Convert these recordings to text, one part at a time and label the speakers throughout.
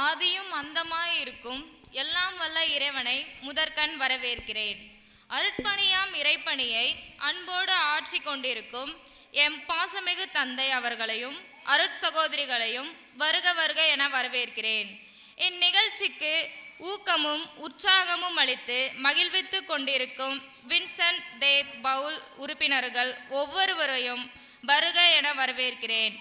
Speaker 1: ஆதியும் அந்தமாயிருக்கும் எல்லாம் வல்ல இறைவனை முதற்கண் வரவேற்கிறேன். அருட்பணியாம் இறைப்பணியை அன்போடு ஆட்சி கொண்டிருக்கும் எம் பாசமிகு தந்தை அவர்களையும் அருட்சகோதரிகளையும் வருக வருக என வரவேற்கிறேன். இந்நிகழ்ச்சிக்கு ஊக்கமும் உற்சாகமும் அளித்து மகிழ்வித்து கொண்டிருக்கும் வின்சென்ட் தே பவுல் உறுப்பினர்கள் ஒவ்வொருவரையும் வருக என வரவேற்கிறேன்.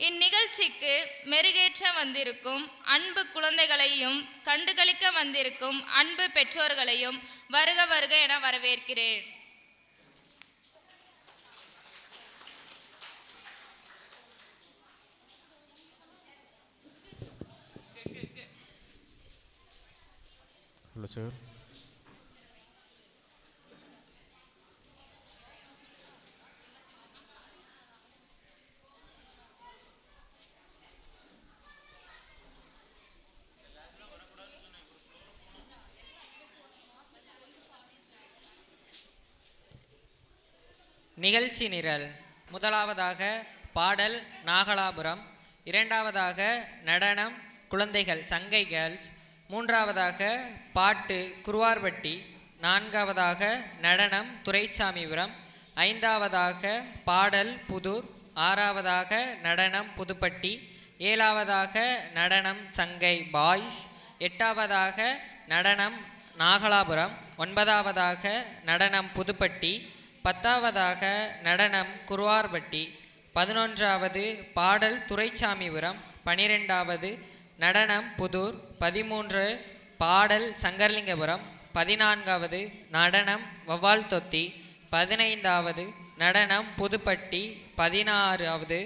Speaker 1: இந்நிகழ்ச்சிக்கு மெருகேற்ற வந்திருக்கும் அன்பு குழந்தைகளையும் கண்டுகளிக்க வந்திருக்கும் அன்பு பெற்றோர்களையும் வருக வருக என வரவேற்கிறேன்.
Speaker 2: நிகழ்ச்சி நிரல். முதலாவதாக பாடல் நாகலாபுரம், இரண்டாவதாக நடனம் குழந்தைகள் சங்கை கேர்ள்ஸ், மூன்றாவதாக பாட்டு குருவார்பட்டி, நான்காவதாக நடனம் துரைச்சாமிபுரம், ஐந்தாவதாக பாடல் புதூர், ஆறாவதாக நடனம் புதுப்பட்டி, ஏழாவதாக நடனம் சங்கை பாய்ஸ், எட்டாவதாக நடனம் நாகலாபுரம், ஒன்பதாவதாக நடனம் புதுப்பட்டி, பத்தாவதாக நடனம் குருவார்பட்டி, 11வது பாடல் துரைச்சாமிபுரம், 12வது நடனம் புதூர், 13 பாடல் சங்கர்லிங்கபுரம், 14வது நடனம் வவ்வால் தொத்தி, 15வது நடனம் புதுப்பட்டி, 16வது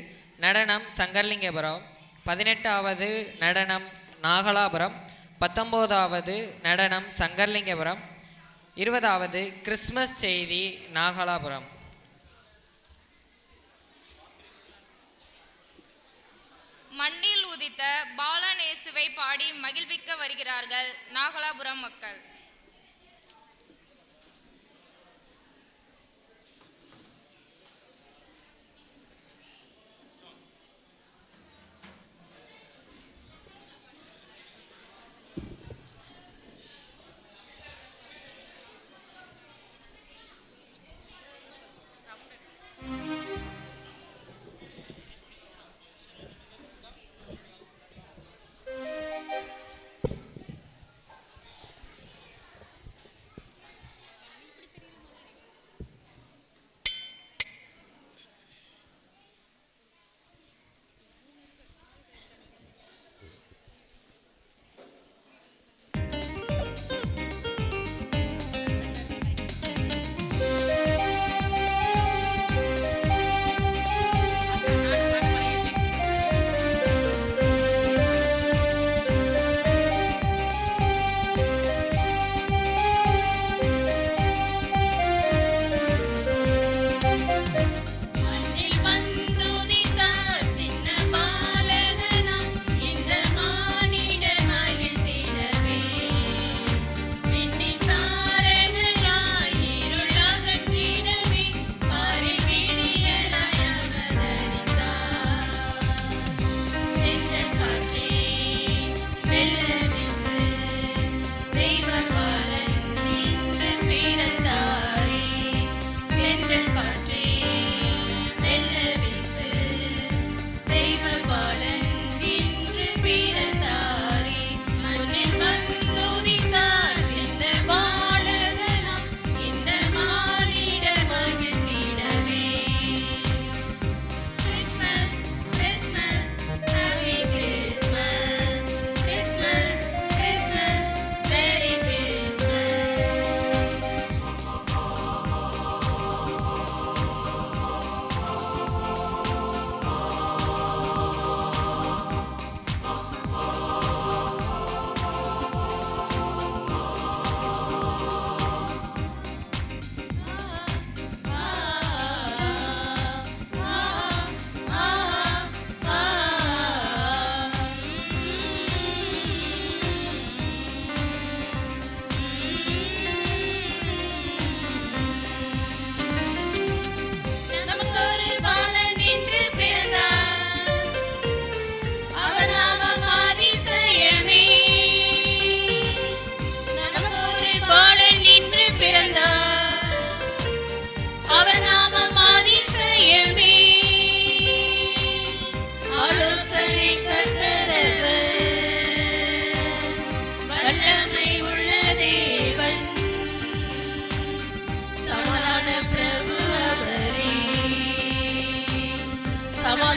Speaker 2: நடனம் சங்கர்லிங்கபுரம், 18வது நடனம் நாகலாபுரம், 19வது நடனம் சங்கர்லிங்கபுரம், 20வது கிறிஸ்மஸ் செய்தி நாகலாபுரம்.
Speaker 1: மண்ணில் உதித்த பாலநேசுவை பாடி மகிழ்விக்க வருகிறார்கள் நாகலாபுரம் மக்கள்.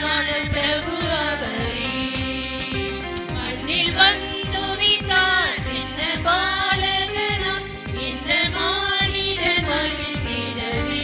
Speaker 3: பாலான பிரபு அவரே. மண்ணில் வந்துதித்தார் சின்ன பாலகனாய் இந்த மானிடர் மகிழ்ந்திடவே.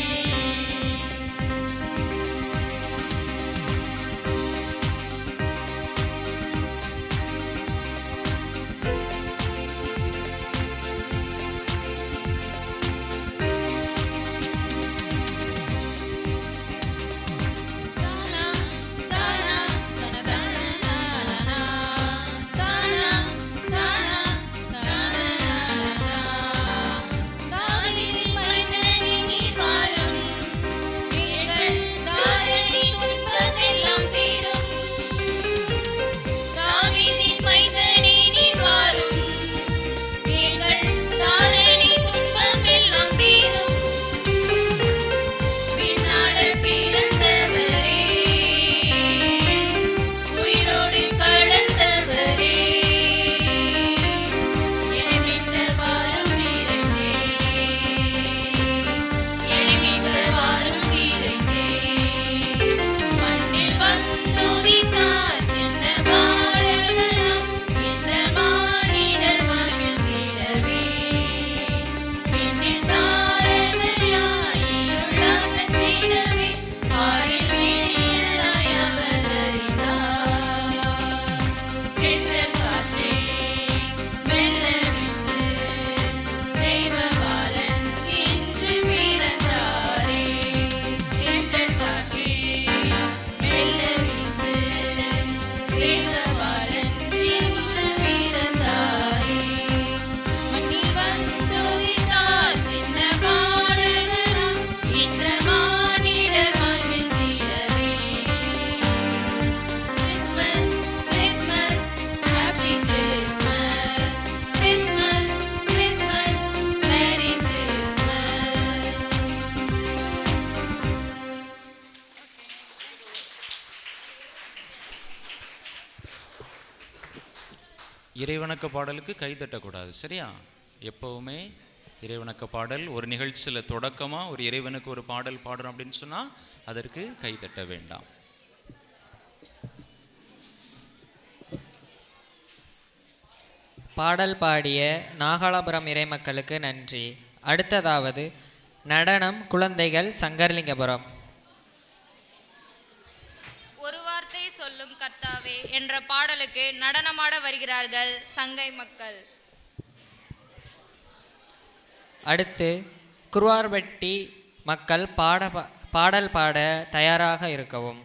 Speaker 4: இறைவணக்க பாடலுக்கு கை தட்டக்கூடாது, சரியா? எப்போவுமே இறைவணக்க பாடல் ஒரு நிகழ்ச்சியில் தொடக்கமாக ஒரு இறைவனுக்கு ஒரு பாடல் பாடுறோம் அப்படின்னு சொன்னால் அதற்கு கை தட்ட வேண்டாம்.
Speaker 2: பாடல் பாடிய நாகலாபுரம் இறைமக்களுக்கு நன்றி. அடுத்ததாவது நடனம் குழந்தைகள் சங்கர்லிங்கபுரம்.
Speaker 1: ஒரு வார்த்தை சொல்லும் கர்த்தாவே என்ற பாடலுக்கு நடனமாட வருகிறார்கள் சங்கை மக்கள்.
Speaker 2: அடுத்து குருவார்பட்டி மக்கள் பாடல் பாட தயாராக இருக்கவும்.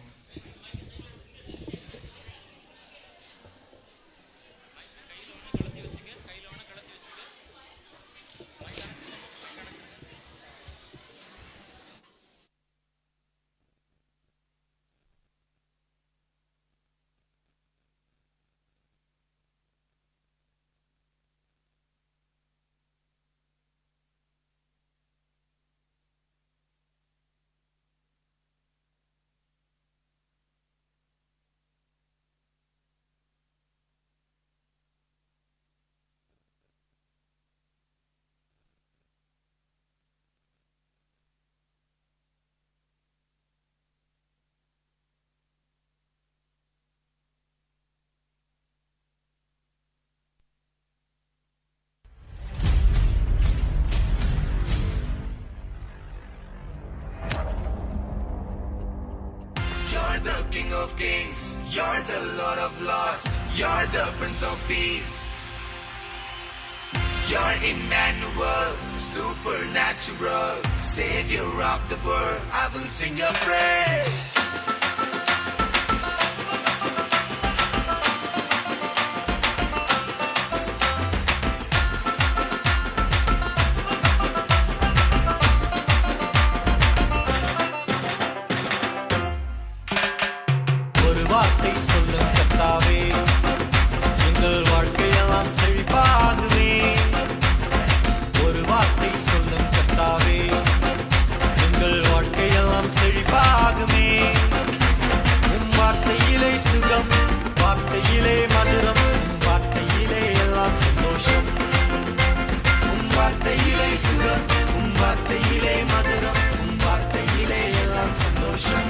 Speaker 5: King of Kings, you're the Lord of Lords, you're the Prince of Peace. You're Emmanuel, supernatural, Savior of the world. I will sing your praise. வார்த்தையிலே மதுரம், வார்த்தையிலே எல்லாம் சந்தோஷம். வார்த்தையிலே சுகம், வார்த்தையிலே மதுரம், வார்த்தையிலே எல்லாம் சந்தோஷம்.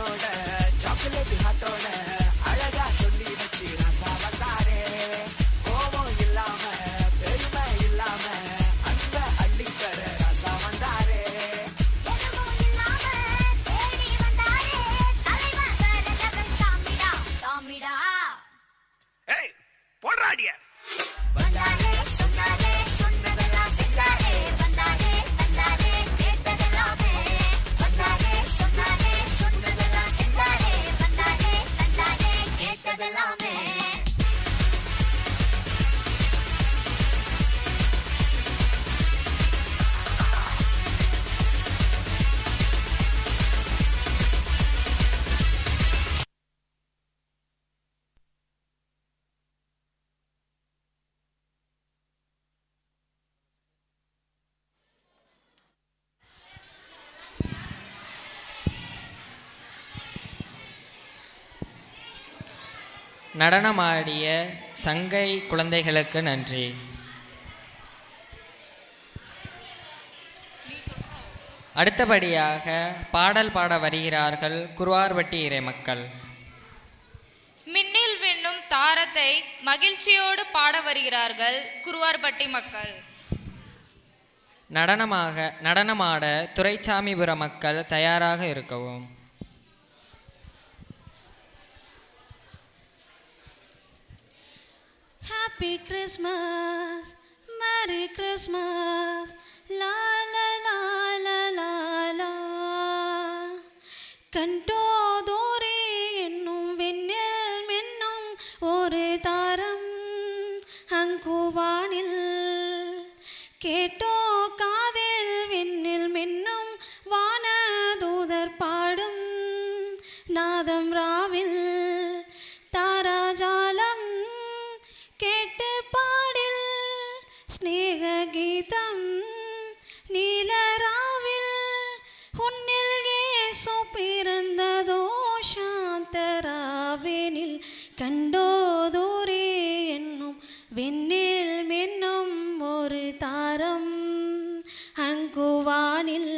Speaker 5: என்னோட சாக்லேட் ஹாட்டோட அழகா சொல்லி வச்சு ராசா வந்தாரே கோபம் இல்லாம பெருமை இல்லாம அன்ப அள்ளித்தர ராசா வந்தாரே ஏய் போடுறாடிய வந்தாரே சொன்னாரே சொன்னதெல்லாம் செஞ்சாரே வந்தாரே வந்தாரே கேட்டதெல்லாமே வந்தாரே சொன்னாரே சொன்னதெல்லாம் செஞ்சாரே வந்தாரே வந்தாரே கேட்டதெல்லாமே
Speaker 2: நடனமாடிய சங்கை குழந்தைகளுக்கு நன்றி. அடுத்தபடியாக பாடல் பாட வருகிறார்கள் குருவார்பட்டி இறைமக்கள்.
Speaker 1: மின்னில் விண்ணும் தாரத்தை மகிழ்ச்சியோடு பாட வருகிறார்கள் குருவார்பட்டி மக்கள்.
Speaker 2: நடனமாட துரைசாமிபுர மக்கள் தயாராக இருக்கவும்.
Speaker 3: Happy Christmas, Merry Christmas, la la la la la la. கண்டோதோரே என்னும் வெண்ணில் மின்னும் ஒரு தாரம் அங்குவானில் கேட்டோ காதில் விண்ணில் மின்னும் வானதூதர் பாடும் நாதம் ராவில் தாராஜாலம் கேட்டு பாடில் ஸ்நேக கீதம் நீலராவில் உன்னில் ஏசு பிறந்ததோ சாந்தராவேனில் கண்டோதோரே என்னும் விண்ணில் மின்னும் ஒரு தாரம் அங்குவானில்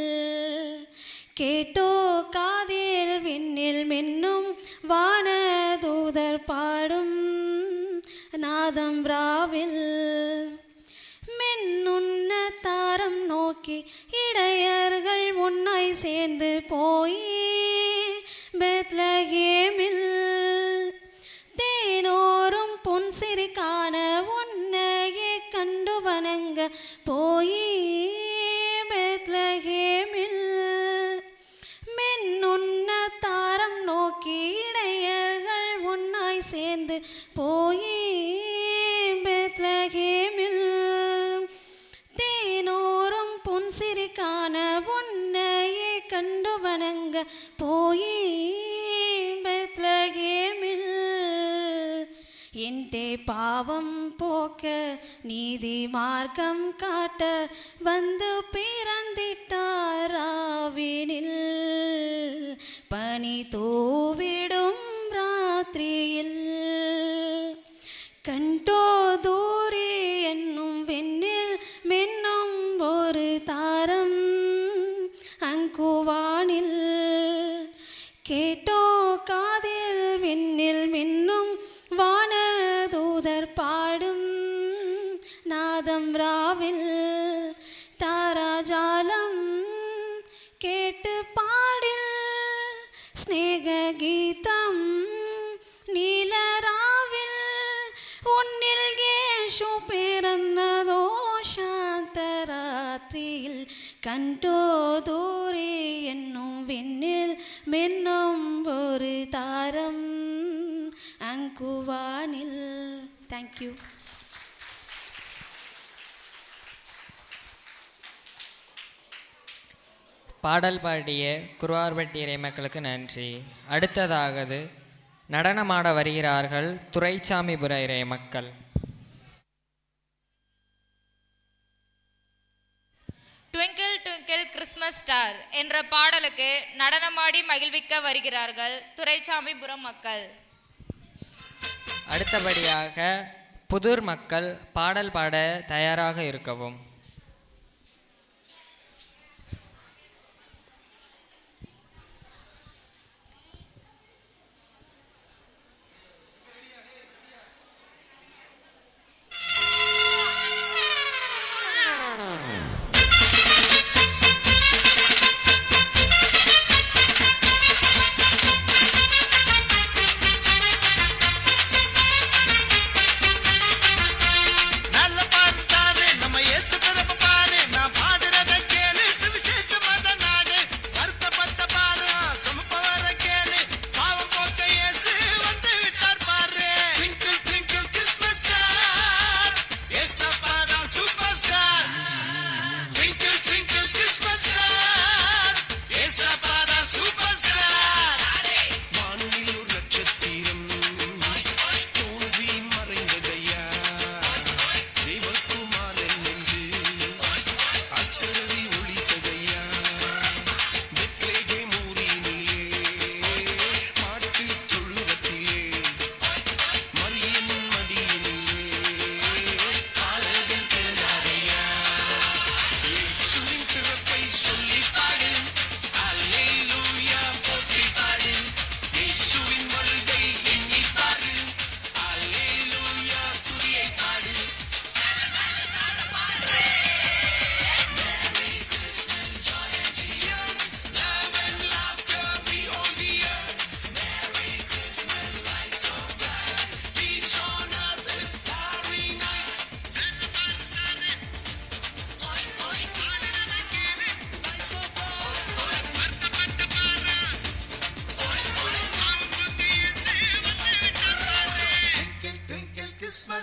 Speaker 3: கேட்டோ காதில் விண்ணில் மின்னும் வானதூதர் பாடும் நாதம் ராவில் மின்னுன்ன தாரம் நோக்கி இடையர்கள் உன்னை சேர்ந்து போய் பெத்லகேமில் தேனோரும் பொன் சிரிக்கான உன்னையே கண்டு வணங்க போய் பெத்லகேமில் மின்னுன்ன தாரம் நோக்கி இடையர்கள் உன்னாய் சேர்ந்து போய் பெத்லகேமில் தேனோரும் பொன் சிரிக்கான உன்னையே கண்டு வணங்க போய் பெத்லகேமில் என்டே பாவம் போக்க நீதி மார்க்கம் காட்ட வந்து பிறந்திட்டாராவினில் பனி தூவிடும் ராத்திரியில் கண்டோதோரே என்னும் வெண்ணில் மின்னும் ஒரு தாரம் அங்குவானில் கேட்டோ காதில் விண்ணில் மின்னும் வானதூதர் பாடும் நாதம் ராவில் தாராஜாலம் கேட்டு பாடில் ஸ்நேக கீதம் நீலராவில் உன்னில் ஏசு பிறந்ததோ சாந்தராத்திரியில் கண்டோதோரே என்னும் விண்ணில் மின்னும் ஒரு தாரம் அங்குவானில். தேங்க்யூ.
Speaker 2: பாடல் பாடிய குருவார்பட்டி இறைமக்களுக்கு நன்றி. அடுத்ததாவது நடனமாட வருகிறார்கள் துரைசாமிபுர இறைமக்கள்.
Speaker 1: ட்விங்கிள் ட்விங்கிள் கிறிஸ்மஸ் ஸ்டார் என்ற பாடலுக்கு நடனமாடி மகிழ்விக்க வருகிறார்கள் துரைசாமிபுரம் மக்கள்.
Speaker 2: அடுத்தபடியாக புதூர் மக்கள் பாடல் பாட தயாராக இருக்கவும்.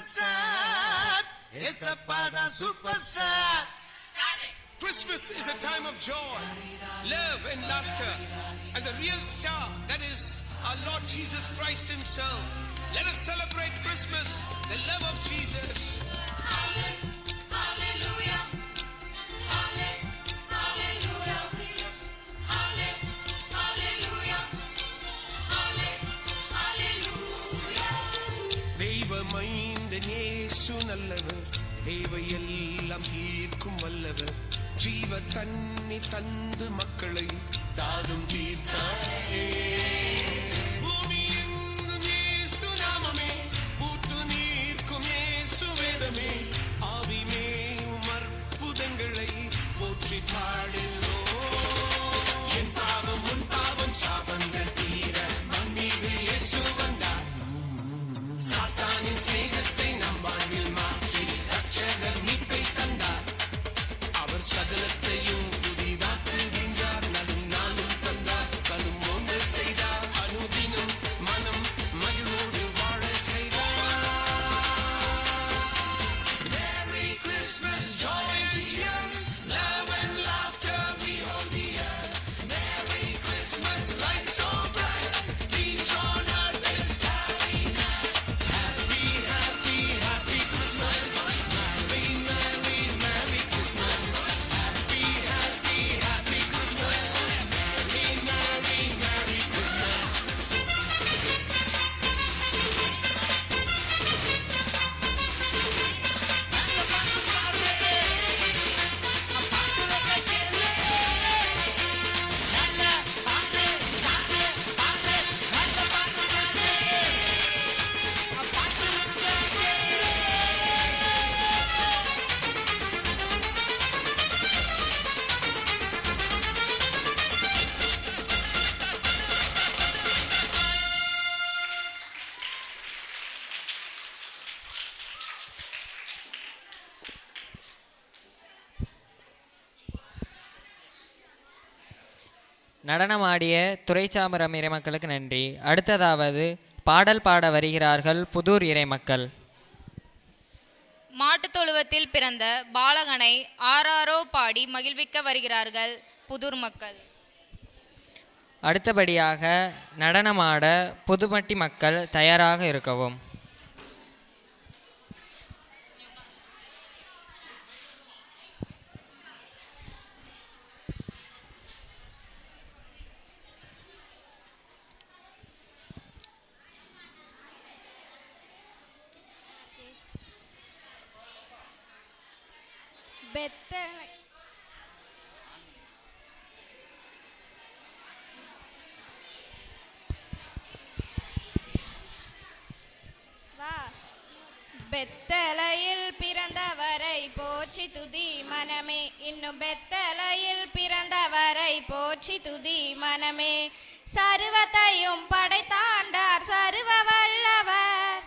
Speaker 5: sad. Esapada superstar.
Speaker 6: Christmas is a time of joy, love and laughter, and the real star, that is our Lord Jesus Christ himself. Let us celebrate Christmas, the love of Jesus.
Speaker 5: Hallelujah. Hallelujah. Hallelujah. Hallelujah.
Speaker 6: தெய்வமைந்தன் இயேசு நல்லவர், தேவையெல்லாம் தீர்க்கும் வல்லவர். ஜீவ தண்ணி தந்து மக்களை தாரும் தீர்த்தாரே. பூமியெங்கும் இயேசு நாமமே, ஊற்று நீர்க்கும் இயேசு வேதமே. ஆவிமேயும் அற்புதங்களை போற்றி பாடுவோம். என் பாவம் உன் பாவம் சாபங்கள் தீர மண் மீது இயேசு வந்தார். சாத்தானின் சிநேகத்தை நம் வாழ்வில் மாற்றி ரட்சகர் மீட்பை தந்தார். அவர் சகலத்தையும் புதிதாக்குகின்றார். நலும் நாளும் தந்தார், கலும் ஒன்று செய்தார். அனுதினம் மனம் மகிழ்வோடு வாழ செய்தார். Merry Christmas, joy and tears, love and laughter behold the earth. Merry Christmas, light so bright, peace on earth this starry night. Happy, happy, happy Christmas. Merry, merry, merry Christmas. Happy, happy, happy Christmas. Merry, merry, merry Christmas.
Speaker 2: நடனமாடிய துரைச்சாமரம் இறைமக்களுக்கு நன்றி. அடுத்ததாவது பாடல் பாட வருகிறார்கள் புதூர் இறைமக்கள்.
Speaker 1: மாட்டுத் தொழுவத்தில் பிறந்த பாலகனை ஆராரோ பாடி மகிழ்விக்க வருகிறார்கள் புதூர் மக்கள்.
Speaker 2: அடுத்தபடியாக நடனமாட புதுமட்டி மக்கள் தயாராக இருக்கவும்.
Speaker 1: பெத்தலை பெத்தலையில் பிறந்தவரை போற்றி துதி மனமே. இன்னும் பெத்தலையில் பிறந்தவரை போற்றி துதி மனமே. சர்வத்தையும் படைத்தாண்டார் சர்வ வல்லவர்,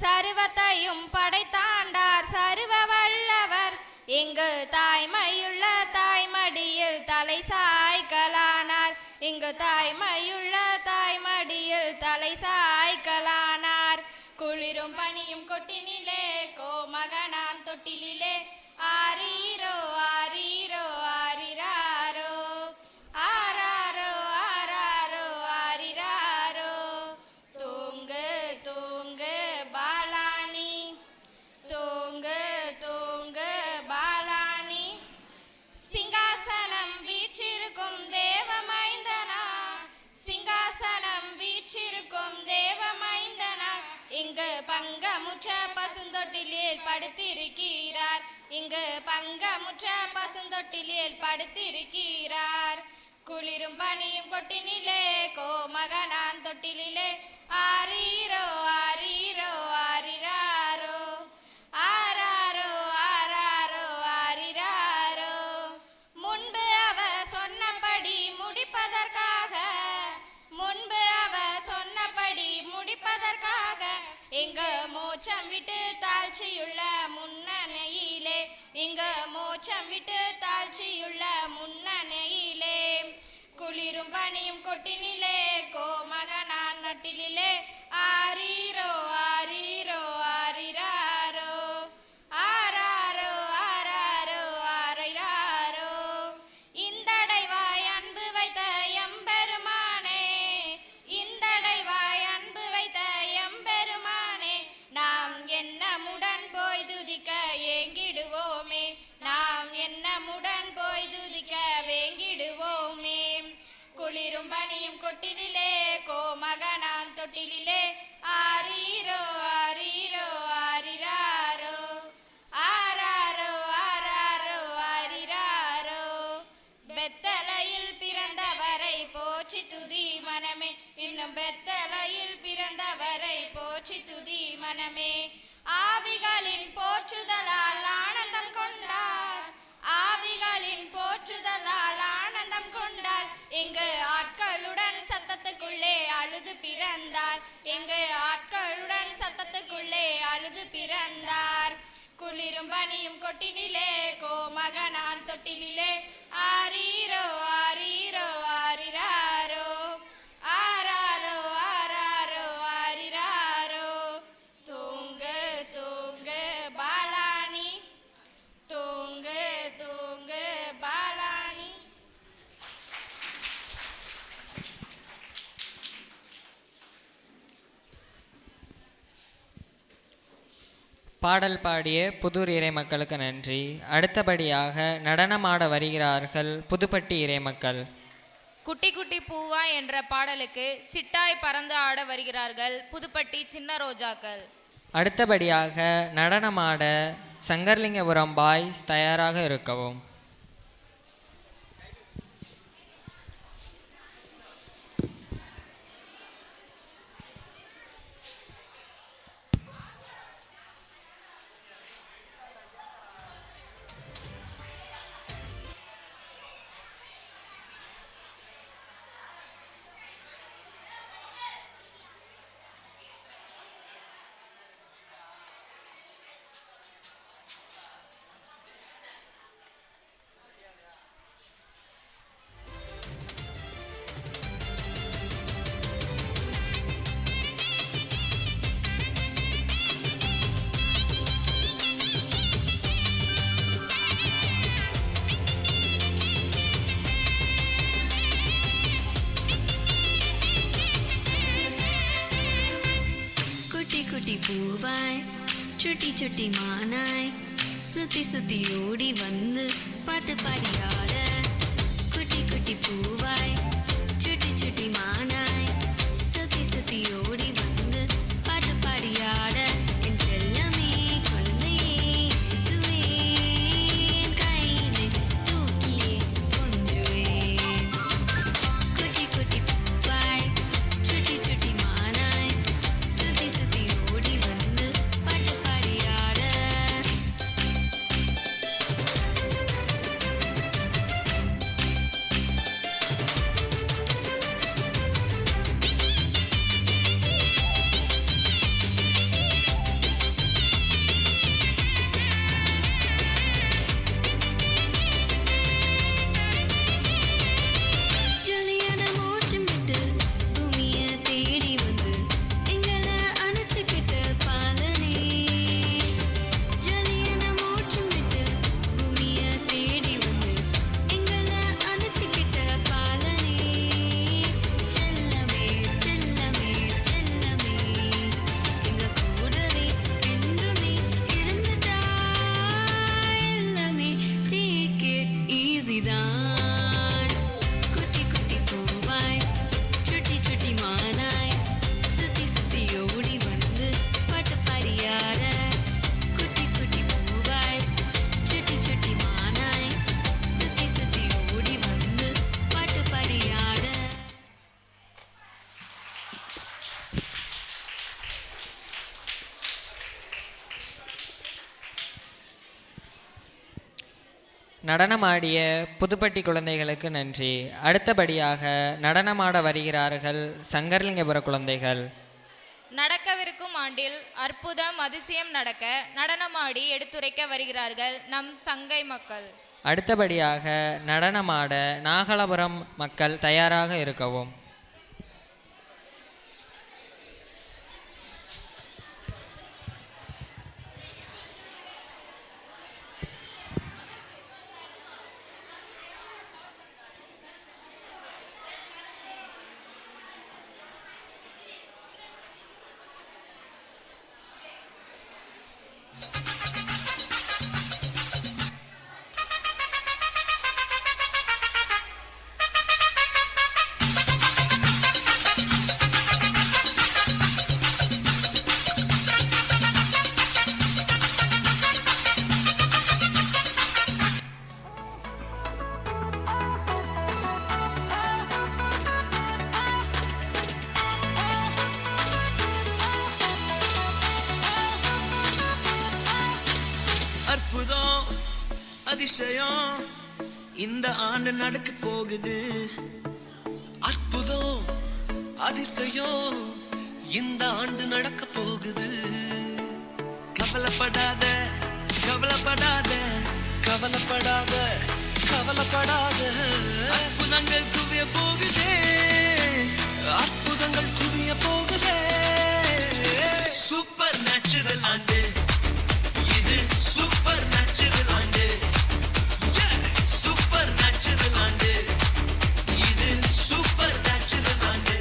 Speaker 1: சர்வத்தையும் படைத்தாண்டார் சர்வ வல்லவர். இங்கு தாய்மையுள்ள தாய்மடியில் தலை சாய்க்கலானார், இங்கு தாய்மையுள்ள தாய்மடியில் தலை சாய்க்கலானார். குளிரும் பனியும் கொட்டினிலே கோமகனாம் தொட்டிலே ஆரீரோ ஆரீரோ ஆரிராரோ ஆராரோ ஆராரோ ஆரிராரோ. தூங்கு தூங்கு பாலானி, தூங்கு தூங்கு பாலானி. சிங்காசனம் வீற்றிருக்கும் தேவமைந்தனா, சிங்காசனம் வீற்றிருக்கும் தேவமைந்தனா. இங்கு பங்கமுற்ற பசுந்தொட்டிலில் படுத்திருக்கிறார், இங்கு பங்கமுற்ற பசுந்தொட்டிலில் படுத்திருக்கிறார். குளிரும் பனியும் கொட்டினிலே கோமகனான் தொட்டிலே ஆரீரோ ஆரீரோ ஆரிராரோ ஆராரோ ஆராரோ ஆரிராரோ. முன்பு அவர் சொன்னபடி முடிப்பதற்காக, முன்பு அவர் சொன்னபடி முடிப்பதற்காக இங்கு மோட்சம் விட்டு தாழ்ச்சியுள்ள முன்னணையிலே, இங்கு மோட்சம் விட்டு தாழ்ச்சியுள்ள முன்னணையிலே. குளிரும் பனியும் கொட்டினிலே கோமகனான் நட்டிலே ஆரீரோ ஆரீரோ ஆரிராரோ தொட்டிலே ஆரீரோ ஆரீரோ ஆரிராரோ ஆராரோ ஆராரோ ஆரிராரோ பெத்தலையில் பிறந்தவரை போற்றி துதி மனமே இன்னும் பெத்தலையில் பிறந்தவரை போற்றி துதி மனமே ஆவிகளின் போற்றுதலால் ஆனந்தம் கொண்டார் ஆவிகளின் போற்றுதலால் ஆனந்தம் கொண்டார் எங்கு ஆட்களுடன் சத்தத்துக்குள்ளே அழுது பிறந்தார் எங்கு ஆட்களுடன் சத்தத்துக்குள்ளே அழுது பிறந்தார் குளிரும் பனியும் கொட்டினிலே கோமகனான் தொட்டிலே ஆரீரோ ஆரீரோ ஆரிராரோ ஆராரோ ஆராரோ ஆரிராரோ தூங்கு தூங்கு பாலானி தூங்கு தூங்கு பாலானி.
Speaker 2: பாடல் பாடிய புதூர் இறை மக்களுக்கு நன்றி. அடுத்தபடியாக நடனமாட வருகிறார்கள் புதுப்பட்டி இறை மக்கள்.
Speaker 1: குட்டி குட்டி பூவா என்ற பாடலுக்கு சிட்டாய் பறந்து ஆட வருகிறார்கள் புதுப்பட்டி சின்ன ரோஜாக்கள்.
Speaker 2: அடுத்தபடியாக நடனமாட சங்கர்லிங்கபுரம் பாய்ஸ் தயாராக இருக்கவும்.
Speaker 7: பூவாய் சுட்டி சுட்டி மானாய் சுத்தி சுத்தி ஓடி வந்து பாட்டு பாடியாட குட்டி குட்டி பூவாய் சுட்டி சுட்டி மானாய் சுத்தி சுத்தி ஓடி வந்து பாட்டு பாடியாட என் செல்லமே குழந்தையே இயேசுவே என் கையினை தூக்கியே கொஞ்சுவே குட்டி குட்டி பூவாய் சுட்டி சுட்டி மானாய் சுத்தி சுத்தி ஓடி வந்து பாட்டு பாடியாட. ஜொலியான மூச்சும் விட்டு பூமிய தேடி வந்து எங்களை அணைச்சுக்கிட்ட பாலனே. ஜொலியான மூச்சும் விட்டு பூமிய தேடி வந்து எங்களை அணைச்சுக்கிட்ட பாலனே. செல்லமே செல்லமே செல்லமே எங்க கூடவே என்றுமே இருந்துட்டா எல்லாமே take it easy தான். குட்டி குட்டி பூவாய் சுட்டி சுட்டி மானாய் சுத்தி சுத்தி ஓடி வந்து பாட்டு பாடியாட குட்டி குட்டி பூவாய் சுட்டி சுட்டி மானாய் சுத்தி சுத்தி ஓடி வந்து பாட்டு பாடியாட.
Speaker 2: நடனமாடிய புதுப்பட்டி குழந்தைகளுக்கு நன்றி. அடுத்தபடியாக நடனமாட வருகிறார்கள் சங்கர்லிங்கபுர குழந்தைகள்.
Speaker 1: நடக்கவிருக்கும் ஆண்டில் அற்புதம் அதிசயம் நடக்க நடனமாடி எடுத்துரைக்க வருகிறார்கள் நம் சங்கை மக்கள்.
Speaker 2: அடுத்தபடியாக நடனமாட நாகலாபுரம் மக்கள் தயாராக இருக்கவும்.
Speaker 6: அதிசயம் இந்த ஆண்டு நடக்க போகுது. அற்புதம் அதிசயம் இந்த ஆண்டு நடக்க போகுது. கவலைப்படாத கவலைப்படாத கவலைப்படாத கவலைப்படாத, அற்புதங்கள் குவிய போகுதே, அற்புதங்கள் குவிய போகுதே. சூப்பர் நேச்சுரல் ஆண்டு இது, சூப்பர் நேச்சுரல் ஆண்டு, சூப்பர் நேச்சுரல் ஆண்டு இது, சூப்பர் நேச்சுரல் ஆண்டு.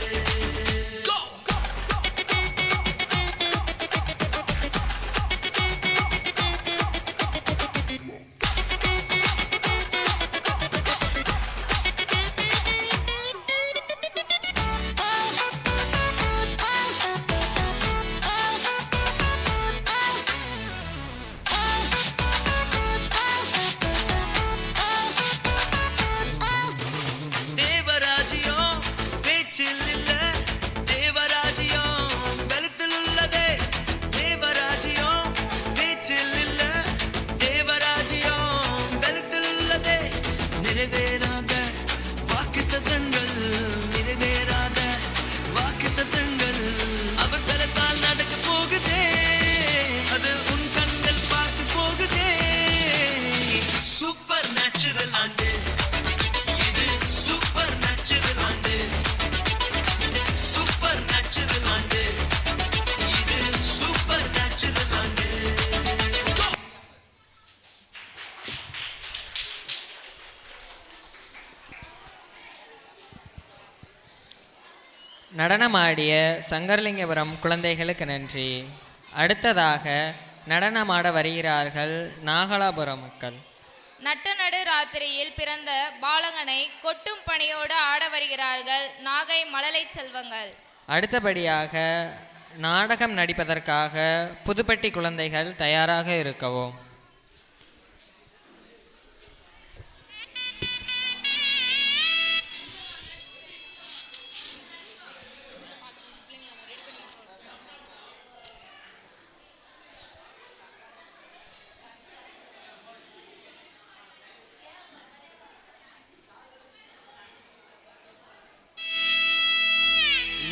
Speaker 6: தேவராஜ்யம் பேச்சில் இல்ல, தேவராஜ்யம் பலத்தில் உள்ளதே. தேவராஜ்யம் பேச்சில் இல்ல, தேவராஜ்யம் பலத்தில் உள்ளதே. நிறைவேறாத வாக்குத்தத்தங்கள், நிறைவேறாத வாக்குத்தத்தங்கள் அவர் பலத்தால் நடக்க போகுதே, அது உன் கண்கள் பார்த்து போகுதே. சூப்பர் நேச்சுரல் ஆண்டு இது, சூப்பர் நேச்சுரல் ஆண்டு, சூப்பர் நேச்சுரல் ஆண்டு இது, சூப்பர் நேச்சுரல் ஆண்டு.
Speaker 2: நடனமாடிய சங்கரலிங்கபுரம் குழந்தைகளுக்கு நன்றி. அடுத்ததாக நடனமாட வருகிறார்கள் நாகலாபுரம் மக்கள்.
Speaker 1: நட்ட நடு ராத்திரியில் பிறந்த பாலகனை கொட்டும் பணியோடு ஆட வருகிறார்கள் நாகை மழலை செல்வங்கள்.
Speaker 2: அடுத்தபடியாக நாடகம் நடிப்பதற்காக புதுப்பட்டி குழந்தைகள் தயாராக இருக்கவும்.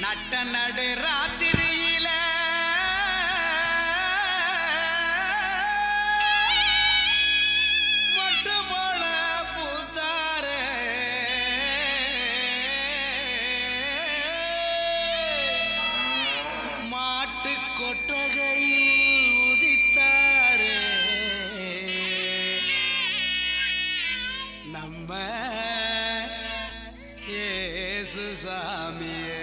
Speaker 6: நட்ட நடு ராத்திரியில மொட்டு போல பூத்தாரே, மாட்டு கொட்டகையில் உதித்தாரே நம்ம இயேசு சாமியே.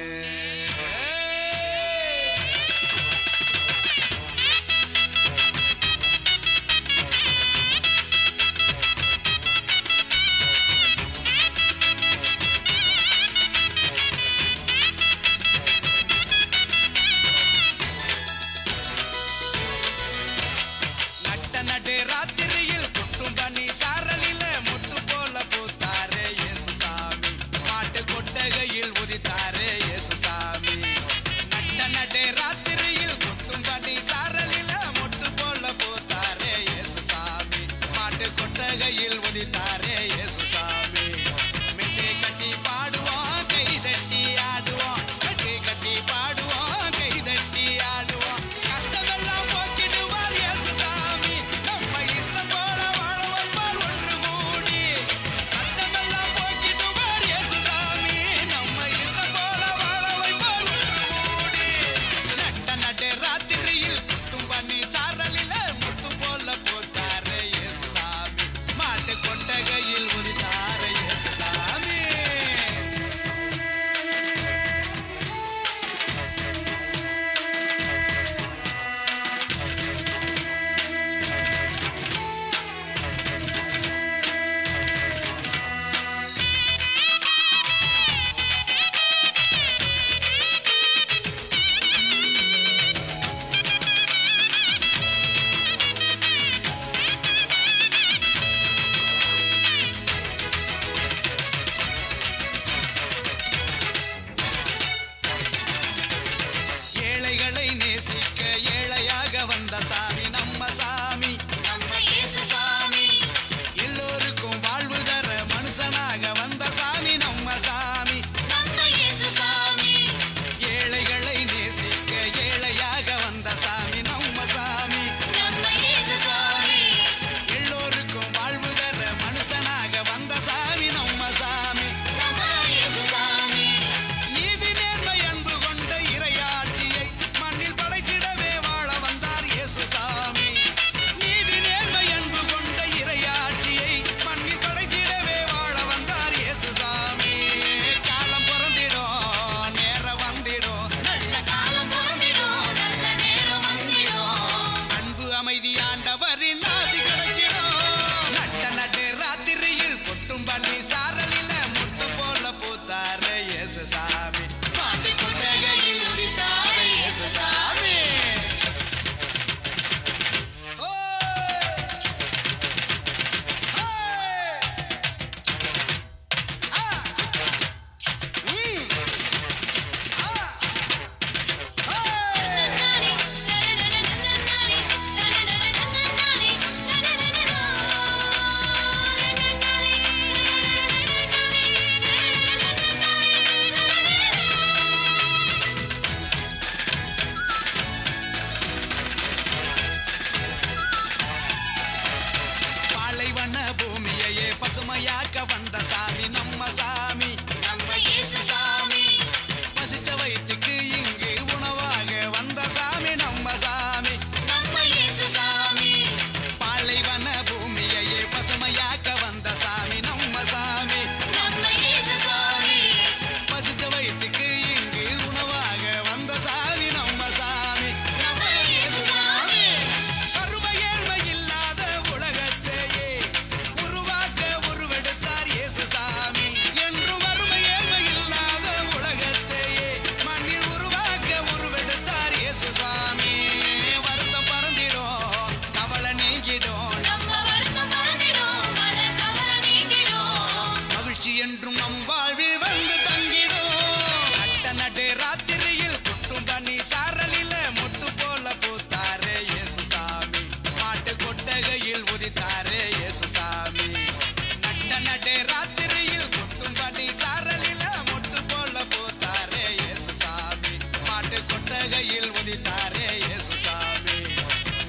Speaker 6: கொட்டகையில் உதித்தாரே இயேசுசாமி.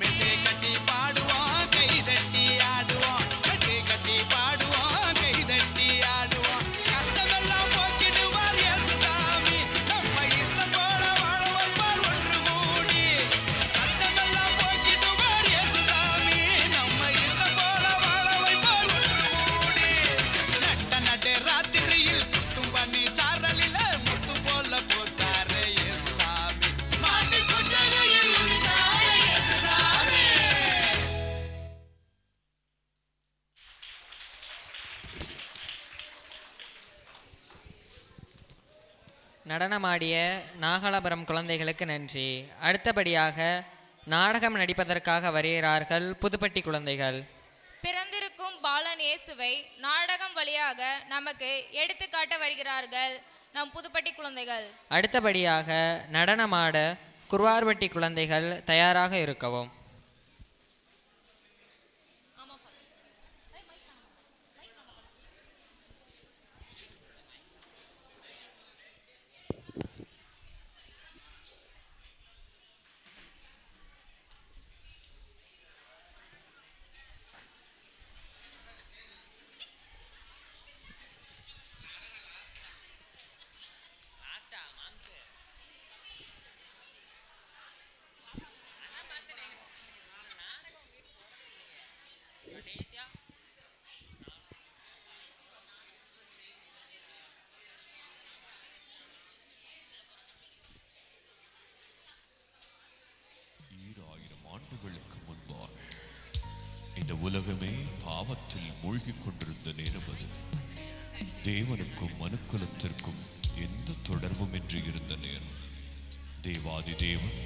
Speaker 6: மெட்டி கட்டி பாடுவோம், கை தட்டி ஆடுவோம், மெட்டி கட்டி பாடுவோம், கை தட்டி ஆடுவோம். கஷ்டமெல்லாம் போக்கிடுவார் இயேசுசாமி, நம்ம இஷ்டம் போல வாழ வைப்பார் ஒன்று கூடி. கஷ்டமெல்லாம் போக்கிடுவார் இயேசுசாமி, நம்ம இஷ்டம் போல வாழ வைப்பார் ஒன்று கூடி. நட்ட ராத்திரியில் குட்டும் பண்ணி சாரலில முட்டும் போல போத்தாரே இயேசுசாமி. மாட்டு கொட்டகையில் உதித்தாரே இயேசுசாமி.
Speaker 2: நடனமாடிய நாகலாபுரம் குழந்தைகளுக்கு நன்றி. அடுத்தபடியாக நாடகம் நடிப்பதற்காக வருகிறார்கள் புதுப்பட்டி குழந்தைகள்.
Speaker 1: பிறந்திருக்கும் பாலன் இயேசுவை நாடகம் வழியாக நமக்கு எடுத்துக்காட்ட வருகிறார்கள் நம் புதுப்பட்டி குழந்தைகள்.
Speaker 2: அடுத்தபடியாக நடனமாட குருவார்பட்டி குழந்தைகள் தயாராக இருக்கவும்.
Speaker 8: ஆண்டுகளுக்கு முன்பாக இந்த உலகமே பாவத்தில் மூழ்கிக் கொண்டிருந்த நேரம் அது. தேவனுக்கும் மனுக்குலத்திற்கும் எந்த தொடர்பும் இன்றி இருந்த நேரம் தேவாதி தேவன்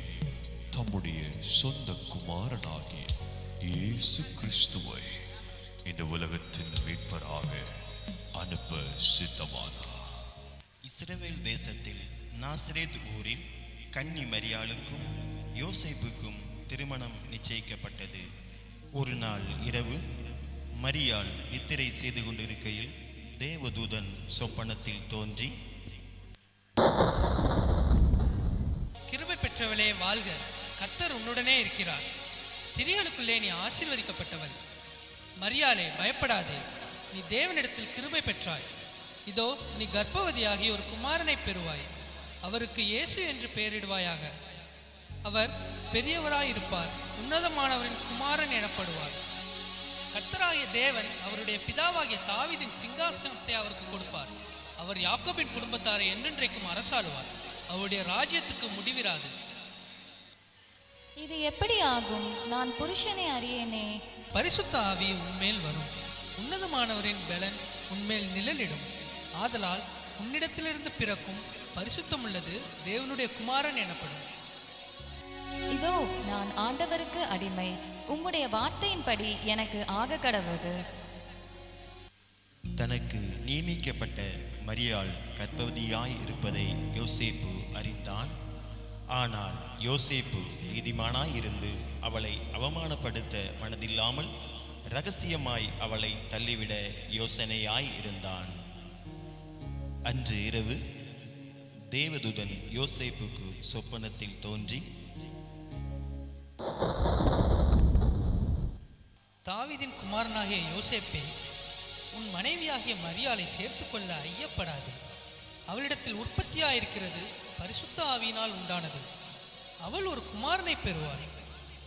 Speaker 8: தம்முடைய சொந்த குமாரனாகிய இயேசு கிறிஸ்துவை இந்த உலகத்தின் மீட்பராக அனுப்ப சித்தமானார்.
Speaker 9: இஸ்ரவேல் தேசத்தில் நாசரேத் ஊரில் கன்னி மரியாளுக்கும் யோசேப்புக்கும் திருமணம் நிச்சயிக்கப்பட்டது. ஒரு நாள் இரவு மரியாள் நித்திரை செய்து கொண்டிருக்கையில் தேவதூதன் சொப்பனத்தில் தோன்றி,
Speaker 10: கிருபை பெற்றவளே வாழ்க, கர்த்தர் உன்னுடனே இருக்கிறார், ஸ்திரீகளுக்குள்ளே நீ ஆசீர்வதிக்கப்பட்டவள். மரியாளே பயப்படாதே, நீ தேவனிடத்தில் கிருபை பெற்றாய். இதோ நீ கர்ப்பவதியாகி ஒரு குமாரனை பெறுவாய், அவருக்கு இயேசு என்று பெயரிடுவாயாக. அவர் பெரியவராயிருப்பார், உன்னதமானவரின் குமாரன் எனப்படுவார். கர்த்தராகிய தேவன் அவருடைய பிதாவாகிய தாவீதின் சிங்காசனத்தை அவருக்கு கொடுப்பார். அவர் யாக்கோபின் குடும்பத்தாரை என்றென்றைக்கும் அரசாளுவார், அவருடைய ராஜ்யத்துக்கு முடிவிராது.
Speaker 7: இது எப்படி ஆகும்? நான் புருஷனை அறியேனே.
Speaker 10: பரிசுத்த ஆவி உன்மேல் வரும், உன்னதமானவரின் பலன் உன்மேல் நிழலிடும். ஆதலால் உன்னிடத்திலிருந்து பிறக்கும் பரிசுத்தமுள்ளது தேவனுடைய குமாரன் எனப்படும்.
Speaker 7: இதோ நான் ஆண்டவருக்கு அடிமை, உம்முடைய வார்த்தையின்படி எனக்கு ஆக கடவுது.
Speaker 9: தனக்கு நியமிக்கப்பட்ட மரியாள் கர்ப்பவதியாய் இருப்பதை யோசேப்பு அறிந்தான். ஆனால் யோசேப்பு நீதிமானாய் இருந்து அவளை அவமானப்படுத்த மனதில்லாமல் இரகசியமாய் அவளை தள்ளிவிட யோசனையாய் இருந்தான். அன்று இரவு தேவதூதன் யோசேப்புக்கு சொப்பனத்தில் தோன்றி,
Speaker 10: தாவீதின் குமாரனாகிய யோசேப்பே, உன் மனைவியாகிய மரியாளை சேர்த்துக்கொள்ள ஐயப்படாது. அவளிடத்தில் உற்பத்தியாயிருக்கிறது பரிசுத்த ஆவியினால் உண்டானது. அவள் ஒரு குமாரனை பெறுவாள்,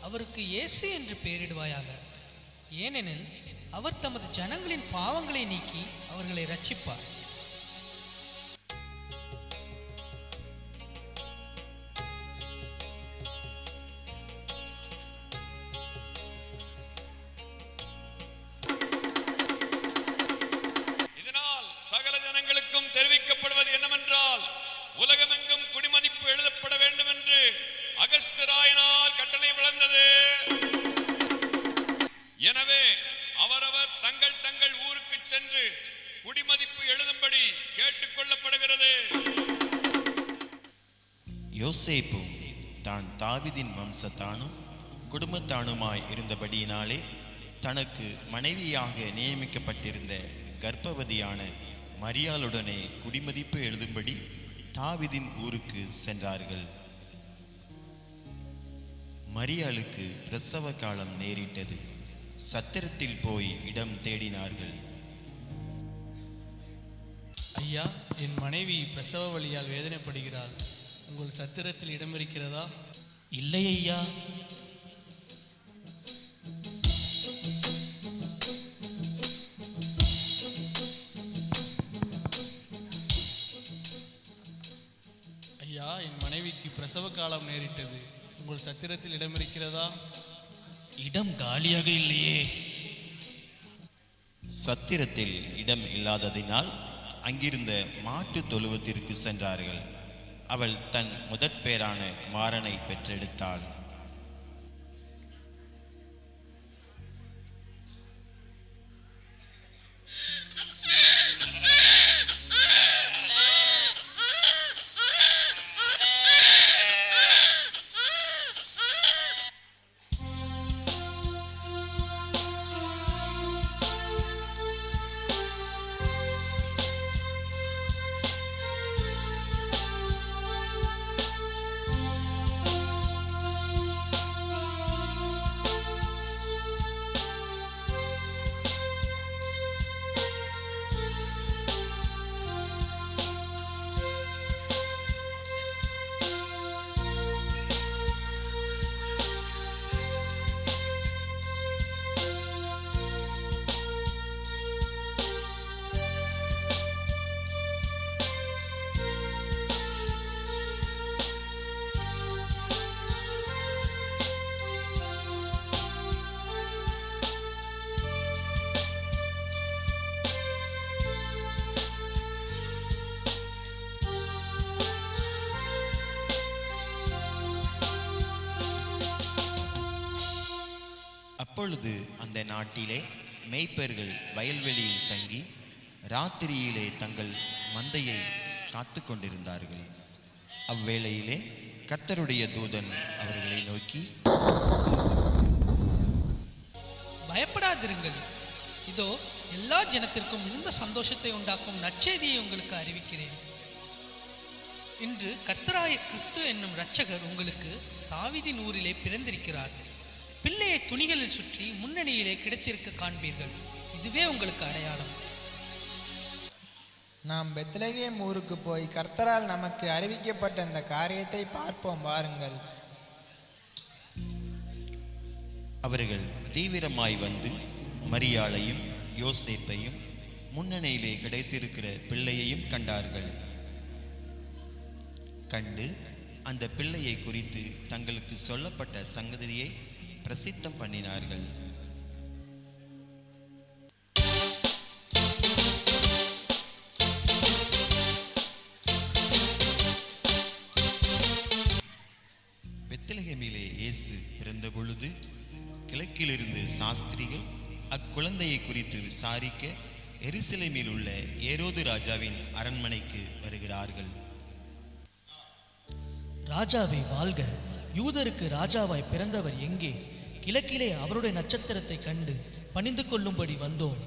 Speaker 10: அவருக்கு இயேசு என்று பெயரிடுவாயாக. ஏனெனில் அவர் தமது ஜனங்களின் பாவங்களை நீக்கி அவர்களை இரட்சிப்பார்.
Speaker 11: சகல ஜனங்களுக்கும் தெரிவிக்கப்படுவது என்னவென்றால், உலகமெங்கும் குடிமதிப்பு எழுதப்பட வேண்டும் என்று அகஸ்தியராயினால் கட்டளை பிறந்தது. எனவே அவரவர் தங்கள் தங்கள் ஊருக்கு சென்று குடிமதிப்பு எழுதும்படி கேட்டுக்கொள்ளப்படுகிறது.
Speaker 9: யோசேப்பு தான் தாவீதின் வம்சத்தானும் குடும்பத்தானுமாய் இருந்தபடியினாலே தனக்கு மனைவியாக நியமிக்கப்பட்டிருந்த கர்ப்பவதியான மரியாளுடனே குடிமதிப்பு எழுதும்படி தாவீதின் ஊருக்கு சென்றார்கள். மரியாளுக்கு பிரசவ காலம் நேரிட்டது. சத்திரத்தில் போய் இடம் தேடினார்கள்.
Speaker 10: ஐயா, என் மனைவி பிரசவ வலியால் வேதனைப்படுகிறாள். உங்கள் சத்திரத்தில் இடம் இருக்கிறதா?
Speaker 12: இல்லை ஐயா.
Speaker 10: ஐயா, என் மனைவிக்கு பிரசவ காலம் நேரிட்டது. உங்கள் சத்திரத்தில் இடம் இருக்கிறதா?
Speaker 12: இடம் காலியாக இல்லையே.
Speaker 9: சத்திரத்தில் இடம் இல்லாததினால் அங்கிருந்த மாட்டு தொழுவத்திற்கு சென்றார்கள். அவள் தன் முதற்பேரான குமாரனை பெற்றெடுத்தாள். அப்பொழுது அந்த நாட்டிலே மேய்ப்பர்கள் வயல்வெளியில் தங்கி ராத்திரியிலே தங்கள் மந்தையை காத்து கொண்டிருந்தார்கள். அவ்வேளையிலே கர்த்தருடைய தூதன் அவர்களை நோக்கி,
Speaker 10: பயப்படாதிருங்கள், இதோ எல்லா ஜனத்திற்கும் மிகுந்த சந்தோஷத்தை உண்டாக்கும் நற்செய்தியை உங்களுக்கு அறிவிக்கிறேன். இன்று கர்த்தராய கிறிஸ்து என்னும் இரட்சகர் உங்களுக்கு தாவீதின் ஊரிலே பிறந்திருக்கிறார். பிள்ளையை துணிகளில் சுற்றி முன்னணியிலே கிடைத்திருக்க காண்பீர்கள். இதுவே உங்களுக்கு அடையாளம்.
Speaker 13: நாம் பெத்லகேம் ஊருக்கு போய் கர்த்தரால் நமக்கு அறிவிக்கப்பட்ட இந்த காரியத்தை பார்ப்போம் வாருங்கள்.
Speaker 9: அவர்கள் தீவிரமாய் வந்து மரியாளையும் யோசேப்பையும் முன்னணியிலே கிடைத்திருக்கிற பிள்ளையையும் கண்டார்கள். கண்டு அந்த பிள்ளையை குறித்து தங்களுக்கு சொல்லப்பட்ட சங்கதியை பிரசித்தம் பண்ணினார்கள். பெத்லகேமிலே இயேசு பிறந்த பொழுது கிழக்கிலிருந்து சாஸ்திரிகள் அக்குழந்தையை குறித்து விசாரிக்க எருசலேமில் உள்ள ஏரோது ராஜாவின் அரண்மனைக்கு வருகிறார்கள்.
Speaker 12: ராஜாவை வாழ்க! யூதருக்கு ராஜாவாய் பிறந்தவர் எங்கே? கிழக்கிலே அவருடைய நட்சத்திரத்தை கண்டு பணிந்து கொள்ளும்படி வந்தோம்.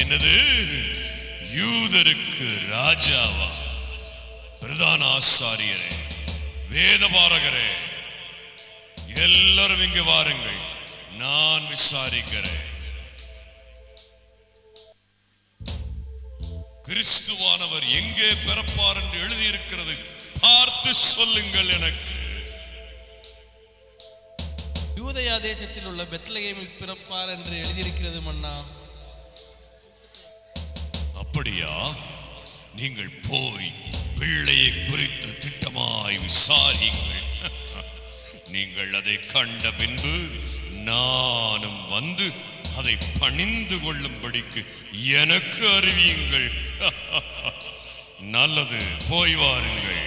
Speaker 8: என்னது? யூதருக்கு ராஜாவா? பிரதான ஆசாரியரே, வேதபாரகரே, எல்லாரும் இங்கு வாருங்கள், நான் விசாரிக்கிறேன். கிறிஸ்துவானவர் எங்கே பிறப்பார் என்று எழுதியிருக்கிறது, பார்த்து சொல்லுங்கள் எனக்கு.
Speaker 10: யூதயா தேசத்தில் உள்ள பெத்லகேமில் பிறப்பார் என்று எழுதியிருக்கிறது மன்னா.
Speaker 8: அப்படியா? நீங்கள் போய் பிள்ளையை குறித்து திட்டமாய் விசாரியுங்கள். நீங்கள் அதை கண்ட பின்பு நானும் வந்து அதை பணிந்து கொள்ளும்படிக்கு எனக்கு அறிவியுங்கள். நல்லது, போய் வாருங்கள்.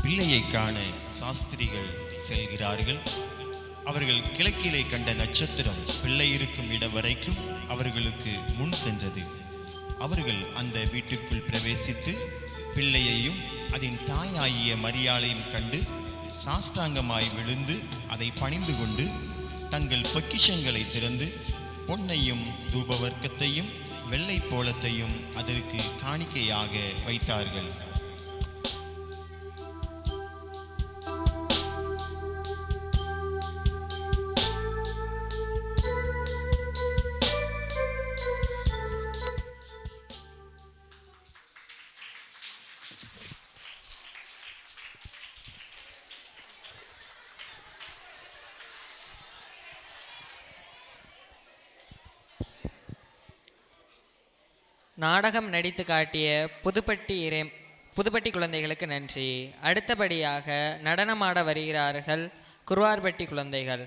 Speaker 9: பிள்ளையை காண சாஸ்திரிகள் செல்கிறார்கள். அவர்கள் கிழக்கிலே கண்ட நட்சத்திரம் பிள்ளை இருக்கும் இடம் வரைக்கும் அவர்களுக்கு முன் சென்றது. அவர்கள் அந்த வீட்டுக்குள் பிரவேசித்து பிள்ளையையும் அதன் தாயாகிய மரியாளையும் கண்டு சாஷ்டாங்கமாய் விழுந்து அதை பணிந்து கொண்டு தங்கள் பொக்கிஷங்களை திறந்து பொன்னையும் தூபவர்க்கத்தையும் வெள்ளை போலத்தையும் அதற்கு காணிக்கையாக வைத்தார்கள்.
Speaker 2: நாடகம் நடித்து காட்டிய புதுப்பட்டி குழந்தைகளுக்கு நன்றி. அடுத்தபடியாக நடனமாட வருகிறார்கள் குருவார்பட்டி குழந்தைகள்.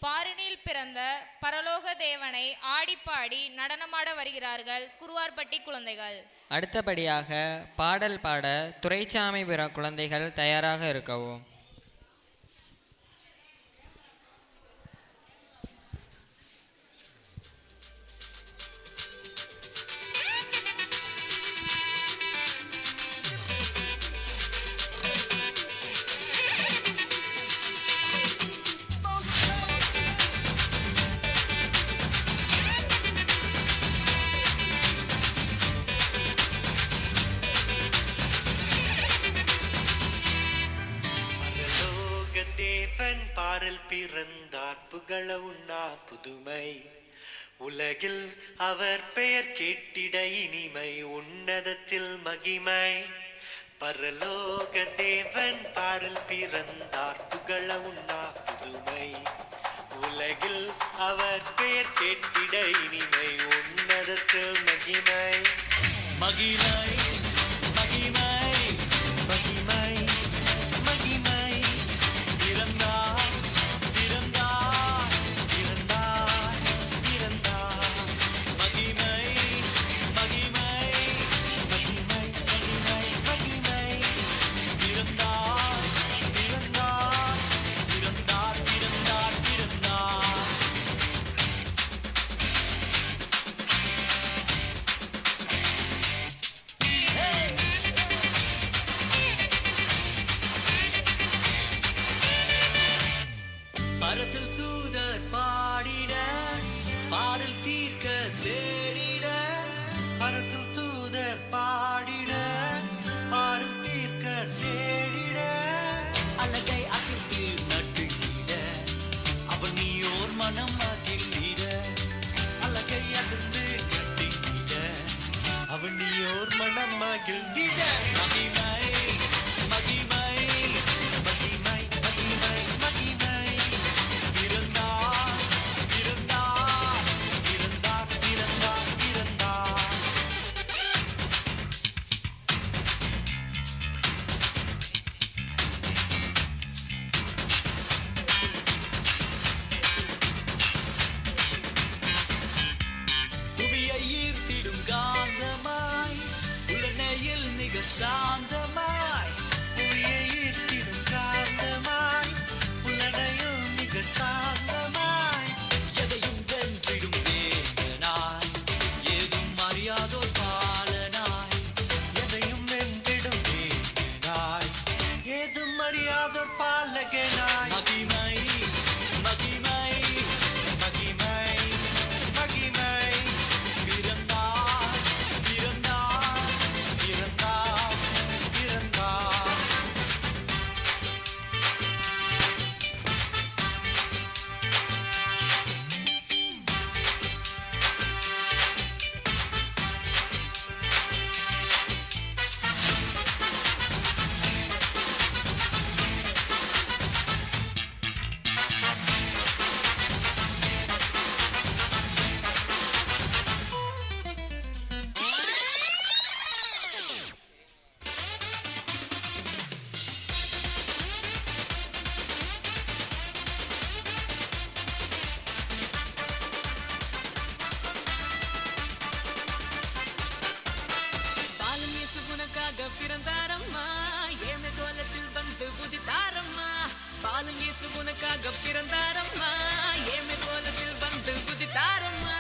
Speaker 1: பாரினில் பிறந்த பரலோக தேவனை ஆடிப்பாடி நடனமாட வருகிறார்கள் குருவார்பட்டி குழந்தைகள்.
Speaker 2: அடுத்தபடியாக பாடல் பாட துரைசாமிபுர குழந்தைகள் தயாராக இருக்கவும்.
Speaker 14: பாரில் பிறந்தார் புகழ உண்ணா புதுமை உலகில் அவர் பெயர் கேட்டிட இனிமை உன்னதத்தில் மகிமை. பரலோக தேவன் பாரில் பிறந்தார் புகழ உண்ணா புதுமை உலகில் அவர் பெயர் கேட்டிட இனிமை உன்னதத்தில் மகிமை. மகிமை மகிமை மகிமை மகிமை பிறந்தார் பிறந்தார் பிறந்தார் பிறந்தார் மகிமை மகிமை மகிமை மகிமை மகிமை பிறந்தார் பிறந்தார் பிறந்தார் பிறந்தார் பிறந்தார். பரத்தில் தூதர் பாடிட பாரில் தீர்க்க தேடிட பரத்தில் தூதர் பாடிட பாரில் தீர்க்க தேடிட அழகை அகிர்த்து நட்டுகிட அவன் நீயோர் மனம் அகிழ்ந்திட அழகை அதிர்ந்து நட்டுகிட அவன் நீயோர் மனம் அகிழ்ந்திட. மகிமை மகிமை மகிமை மகிமை மகிமை பிறந்தார் பிறந்தார் பிறந்தார் பிறந்தார் பிறந்தார். புவியை ஈர்த்திடும் காந்தமாய் உலனையில் மிக சாந்தமாய் புவியை ஈர்த்திடும் காந்தமாய் உலனையில் மிக சாந்தமாய் எதையும் வென்றிடும் வேந்தனாய் ஏதும் அறியாதோர் பாலனாய் எதையும் வென்றிடும் வேந்தனாய் ஏதும் அறியாதோர் பாலகனாய். மகிமை மகிமை மகிமை மகிமை பிறந்தார் பிறந்தார் பிறந்தார் பிறந்தார்.
Speaker 15: பாலன் இயேசு உனக்காக பிறந்தாரம்மா ஏமை கோலத்தில் வந்து குதித்தாரம்மா. பாலன் இயேசு உனக்காக பிறந்தாரம்மா ஏமை கோலத்தில் வந்து குதித்தாரம்மா.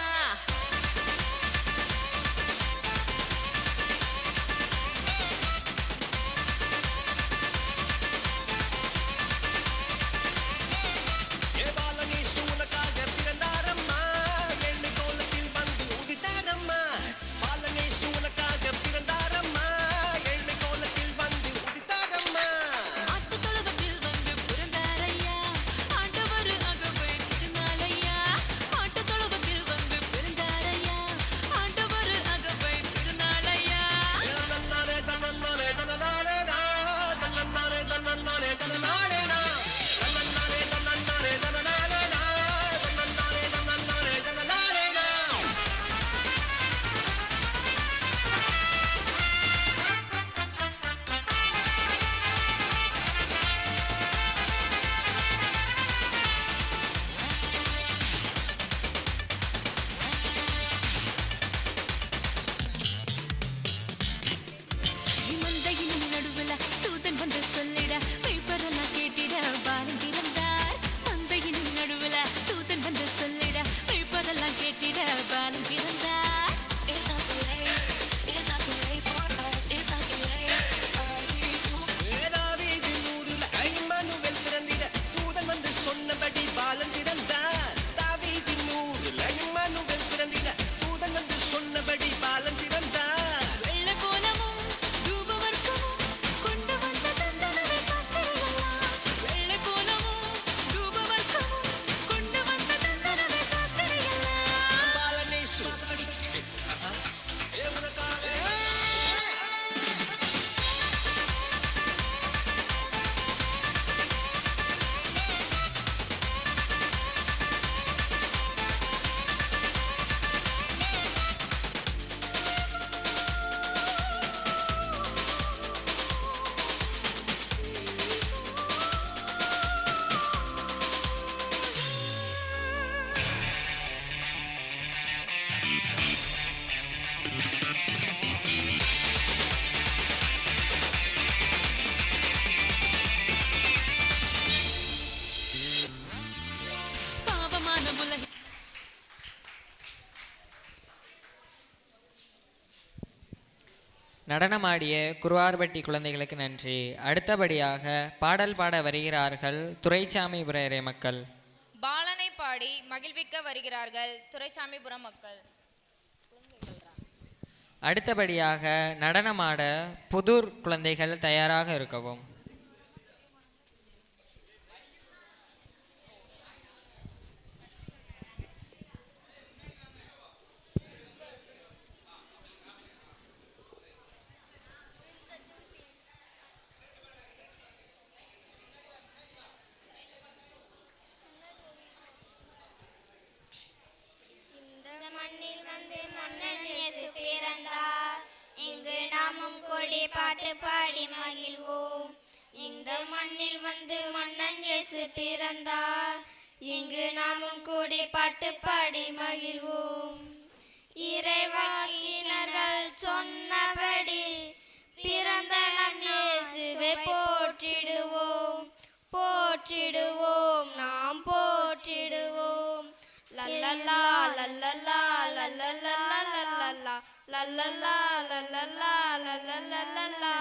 Speaker 2: நடனமாடிய குருவார்பட்டி குழந்தைகளுக்கு நன்றி. அடுத்தபடியாக பாடல் பாட வருகிறார்கள் துரைசாமிபுர இறை மக்கள்.
Speaker 1: பாலனை பாடி மகிழ்விக்க வருகிறார்கள் துரைசாமிபுரம் மக்கள்.
Speaker 2: அடுத்தபடியாக நடனமாட புதூர் குழந்தைகள் தயாராக இருக்கவும்.
Speaker 16: பாட்டு பாடி மகிழ்வோம். இந்த மண்ணில் வந்து மன்னன் இயேசு பிறந்தார். இங்கு நாமும் கூடி பாட்டு பாடி மகிழ்வோம். இறைவாக்கினர்கள் சொன்னபடி பிறந்த நம் இயேசுவை போற்றிடுவோம், போற்றிடுவோம், நாம் போற்றிடுவோம். லல்லல்லா லல்லல்லா லல்லல்லா லல்லல்லா லல்லல்லா லல்லல்லா லல்லல்லா.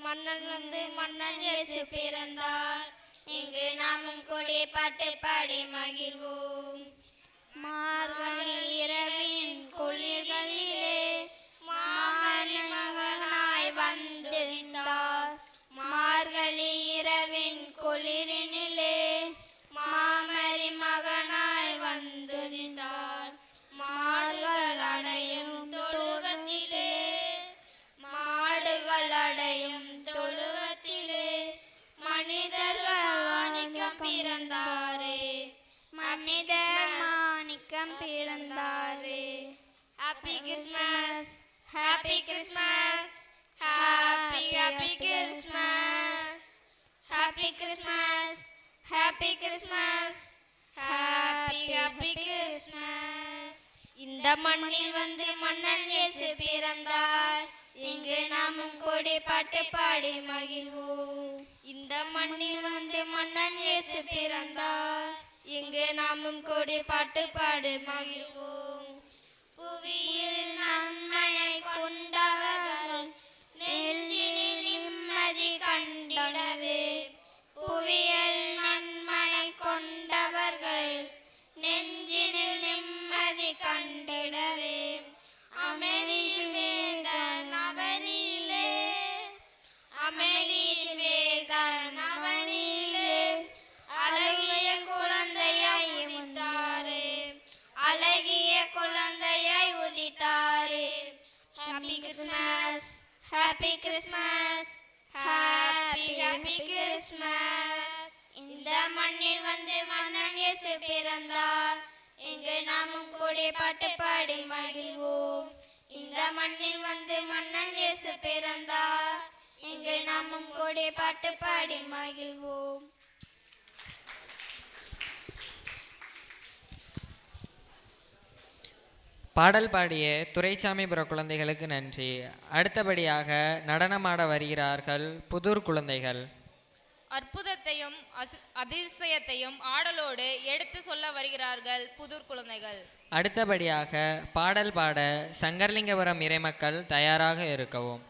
Speaker 16: மன்னன் வந்து மன்னன் இயேசு பிறந்தார். இங்கு நாமும் கூடி பாட்டு பாடி மகிழ்வோம். மார்கழி இரவின் குளிர்களிலே மாமரி மகனாய் வந்திருந்தார். மார்கழி இரவின் குளிரினிலே மாமரி மகனாய் வந்துதித்தார். மாடுகள் அடையும் தொழுவத்திலே, மாடுகள் அடையும் தொழுவத்திலே மனிதர்கள் மாணிக்கம் பிறந்தாரே, மனிதர் மாணிக்கம் பிறந்தாரே. Happy Christmas, happy Christmas, happy happy Christmas, happy Christmas, happy Christmas, happy happy Christmas. இந்த மண்ணில் வந்து மன்னன் இயேசு பிறந்தார். இங்கு நாமும் கூடி பாட்டு பாடி மகிழ்வோம். இந்த மண்ணில் வந்து மன்னன் இயேசு பிறந்தார். இங்கு நாமும் கூடி பாட்டு பாடி மகிழ்வோம். புவியில் நன்மையை கொண்டவர்கள் நெஞ்சினில் நிம்மதி கண்டிடவே, புவியில் நன்மையை கொண்டவர்கள் நெஞ்சினில் நிம்மதி கண்டிடவே அமைதியில் வேந்தன் அவனிலே, அமைதியில் வேந்தன் அவனிலே அழகிய குழந்தையாய் உதித்தாரே, அழகிய குழந்தையாய் உதித்தாரே. Happy Christmas, happy Christmas, happy happy Christmas. இந்த மண்ணில் வந்து மன்னன் இயேசு பிறந்தார். இங்கு நாமும் கூடி பாட்டு பாடி மகிழ்வோம். இந்த மண்ணில் வந்து மன்னன் இயேசு பிறந்தார். இங்கு நாமும் கூடி பாட்டு பாடி மகிழ்வோம்.
Speaker 2: பாடல் பாடிய துரைசாமிபுர குழந்தைகளுக்கு நன்றி. அடுத்தபடியாக நடனமாட வருகிறார்கள் புதூர் குழந்தைகள்.
Speaker 1: அற்புதத்தையும் அதிசயத்தையும் ஆடலோடு எடுத்து சொல்ல வருகிறார்கள் புதூர் குழந்தைகள்.
Speaker 2: அடுத்தபடியாக பாடல் பாட சங்கர்லிங்கபுரம் இறைமக்கள் தயாராக இருக்கவும்.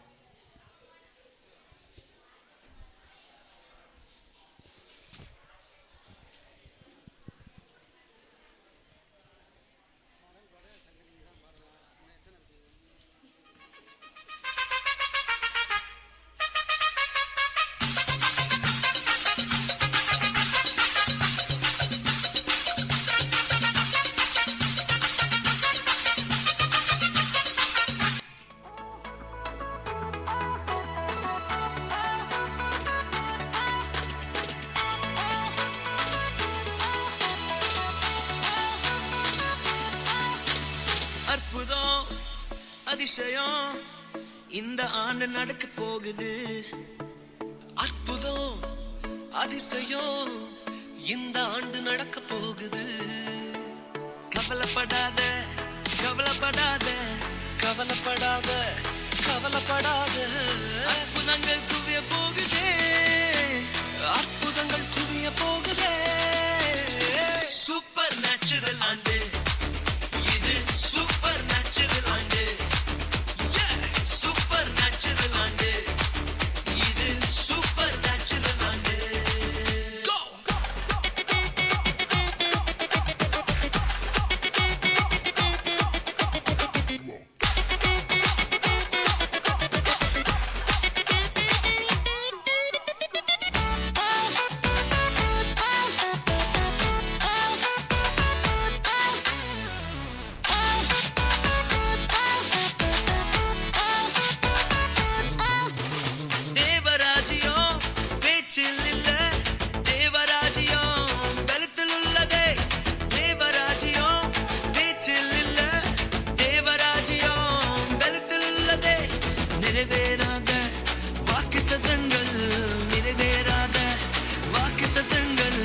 Speaker 14: அற்புதம் அதிசயம் இந்த ஆண்டு நடக்க போகுது. அற்புதம் அதிசயம் இந்த ஆண்டு நடக்க போகுது. கவலைப்படாத கவலைப்படாத கவலைப்படாத கவலைப்படாத. அற்புதங்கள் குவிய போகுதே, அற்புதங்கள் குவிய போகுதே. சூப்பர் நேச்சுரல் ஆண்டு இது, சூப்பர் நேச்சுரல் ஆண்டு, சூப்பர் நேச்சுரல் நிறைவேறாத வாக்குத்தத்தங்கள், நிறைவேறாத வாக்குத்தத்தங்கள்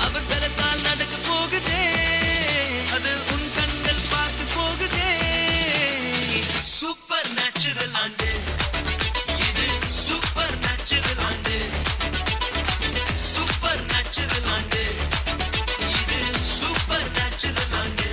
Speaker 14: அவர் பலத்தால் நடக்க போகுதே, அது உன் கண்கள் பார்த்து போகுதே. சூப்பர் நேச்சுரல் ஆண்டு இது, சூப்பர் நேச்சுரல் ஆண்டு, சூப்பர் நேச்சுரல் ஆண்டு இது, சூப்பர் நேச்சுரல் ஆண்டு.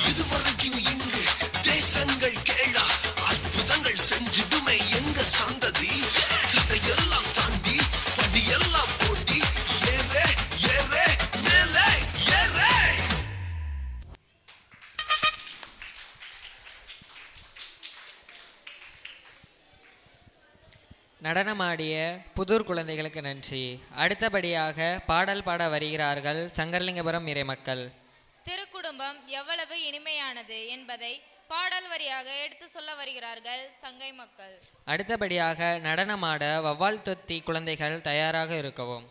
Speaker 14: இதுவரைக்கும் இங்கு தேசங்கள் கேளா, அற்புதங்கள் செஞ்சிடுமே எங்க சந்ததி. தடையெல்லாம் தாண்டி படியெல்லாம் ஓடி ஏறே ஏறே மேலே ஏறே.
Speaker 2: நடனமாடிய புதூர் குழந்தைகளுக்கு நன்றி. அடுத்தபடியாக பாடல் பாட வருகிறார்கள் சங்கரலிங்கபுரம் இறைமக்கள்.
Speaker 1: திருக்குடும்பம் எவ்வளவு இனிமையானது என்பதை பாடல் வரியாக எடுத்து சொல்ல வருகிறார்கள் சங்கை மக்கள்.
Speaker 2: அடுத்தபடியாக நடனமாட வவ்வால் தொத்தி குழந்தைகள் தயாராக இருக்கவும்.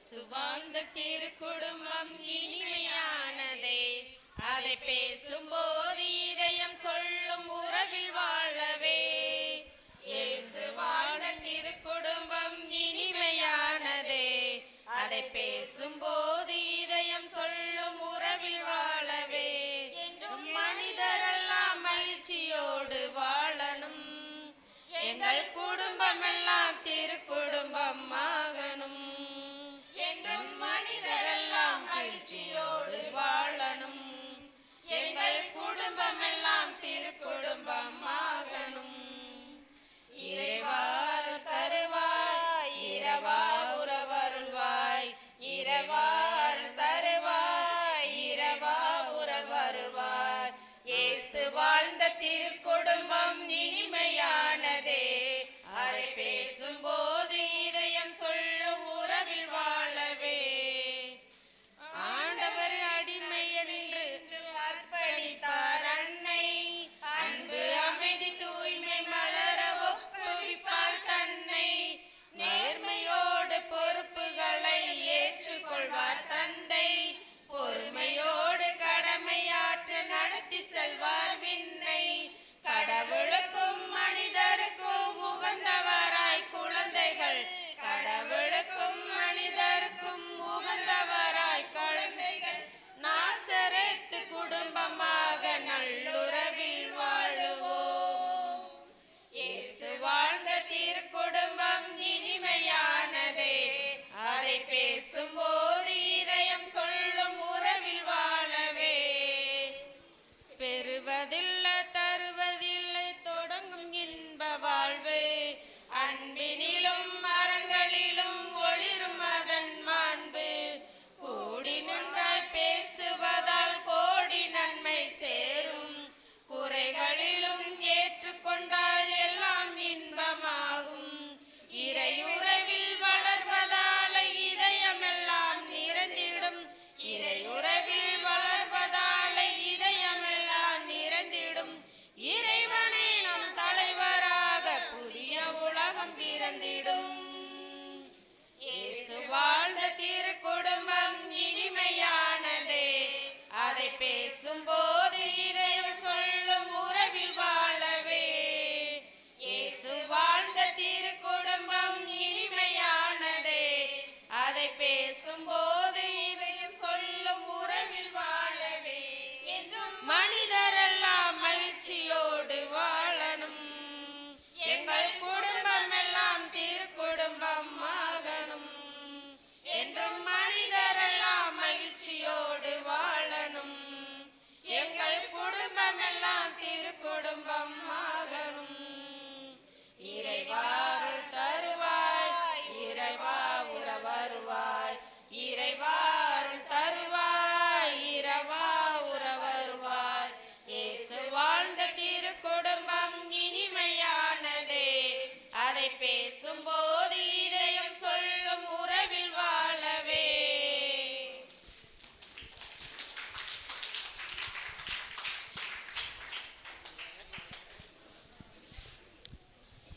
Speaker 17: சுவாழ்ந்த திருக்குடும்பம் இனிமையானதே, அதை பேசும்போது இதயம் சொல்லும் உறவில் வாழவே. இயேசு வாழ்ந்த திருக்குடும்பம் இனிமையானதே, அதை பேசும்போது இதயம் சொல்லும் உறவில் வாழவே. என்றும் மனிதரெல்லாம் மகிழ்ச்சியோடு வாழணும், எங்கள் குடும்பம் எல்லாம் திருக்குடும்பம் ஆகணும். என்றும் மனிதரெல்லாம் மகிழ்ச்சியோடு வாழணும், எங்கள் குடும்பம் எல்லாம் திருக்குடும்பம் ஆகணும். இறைவாறு தருவாய், இரவா உறவருள்வாய், இறைவாறு தருவாய், இரவா உறவருவாய். இயேசு வாழ்ந்த திருக்குடும்பம் இனிமையானதே, அதை பேசும்போது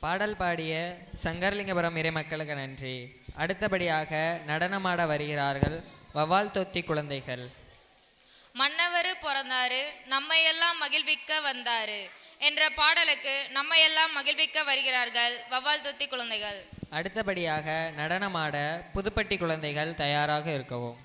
Speaker 2: பாடல் பாடிய சங்கரலிங்கபுரம் இறைமக்களுக்கு நன்றி. அடுத்தபடியாக நடனமாட வருகிறார்கள் வவ்வால் தொத்தி குழந்தைகள்.
Speaker 1: மன்னவரு பிறந்தாரு நம்மையெல்லாம் மகிழ்விக்க வந்தாரு என்ற பாடலுக்கு நம்மையெல்லாம் மகிழ்விக்க வருகிறார்கள் வவ்வால் தொத்தி குழந்தைகள்.
Speaker 2: அடுத்தபடியாக நடனமாட புதுப்பட்டி குழந்தைகள் தயாராக இருக்கவும்.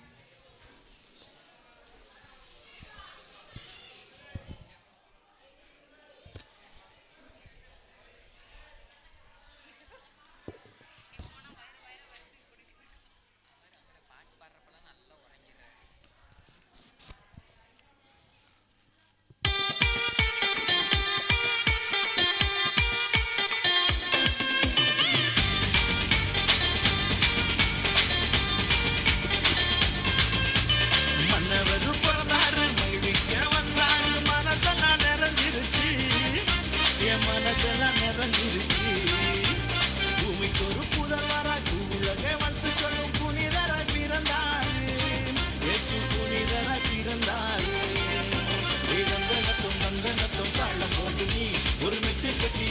Speaker 6: மனசெல்லாம் நிறைஞ்சிருச்சு பூமிக்கு ஒரு புதல்வராய் உலகை வந்து சொல்லும் புனிதராய் பிறந்தாரு இயேசு புனிதராய் பிறந்தாரு வந்தனத்தும் வந்தனத்தும் தாளம் போட்டு நீ ஒரு மெட்டு கட்டி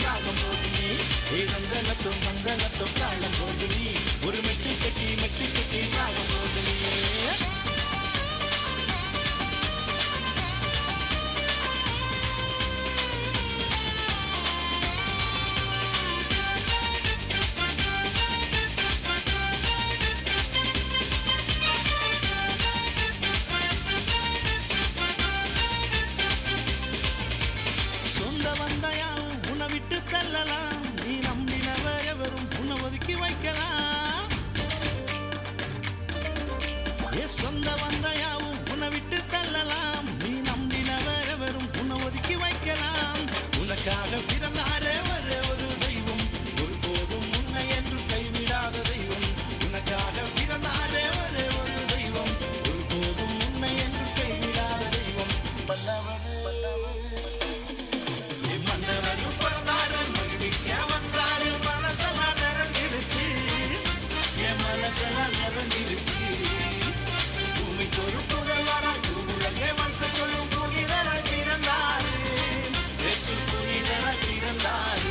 Speaker 6: ராகம் போட்டு நீ வந்தனத்தும் வந்தனத்தும் தாளம் போட்டு நீ ஒரு மெட்டு கட்டி ராகம் போட்டு நீ சொந்த வந்தையாவும் உன்னை விட்டு தள்ளலாம் நீ நம்பினவரெவரும் உன்னை ஒதுக்கி வைக்கலாம் உனக்காக பிறந்தாரே ஒரே ஒரு தெய்வம் ஒருபோதும் உன்னை என்று கைவிடாத தெய்வம் உனக்காக பிறந்தாரே ஒரே ஒரு தெய்வம் ஒருபோதும் உன்னை என்று கைவிடாத தெய்வம் மன்னவரும் பிறந்தாரு மகிழ்விக்க வந்தாரு மனசெல்லாம் நிறைஞ்சிருச்சு என் மனசெல்லாம் நிறைஞ்சிருச்சு ஒரு புதல்வராய் உலகை வந்து சொல்லும் புனிதராய் பிறந்தாரு இயேசு புனிதராய் பிறந்தாரு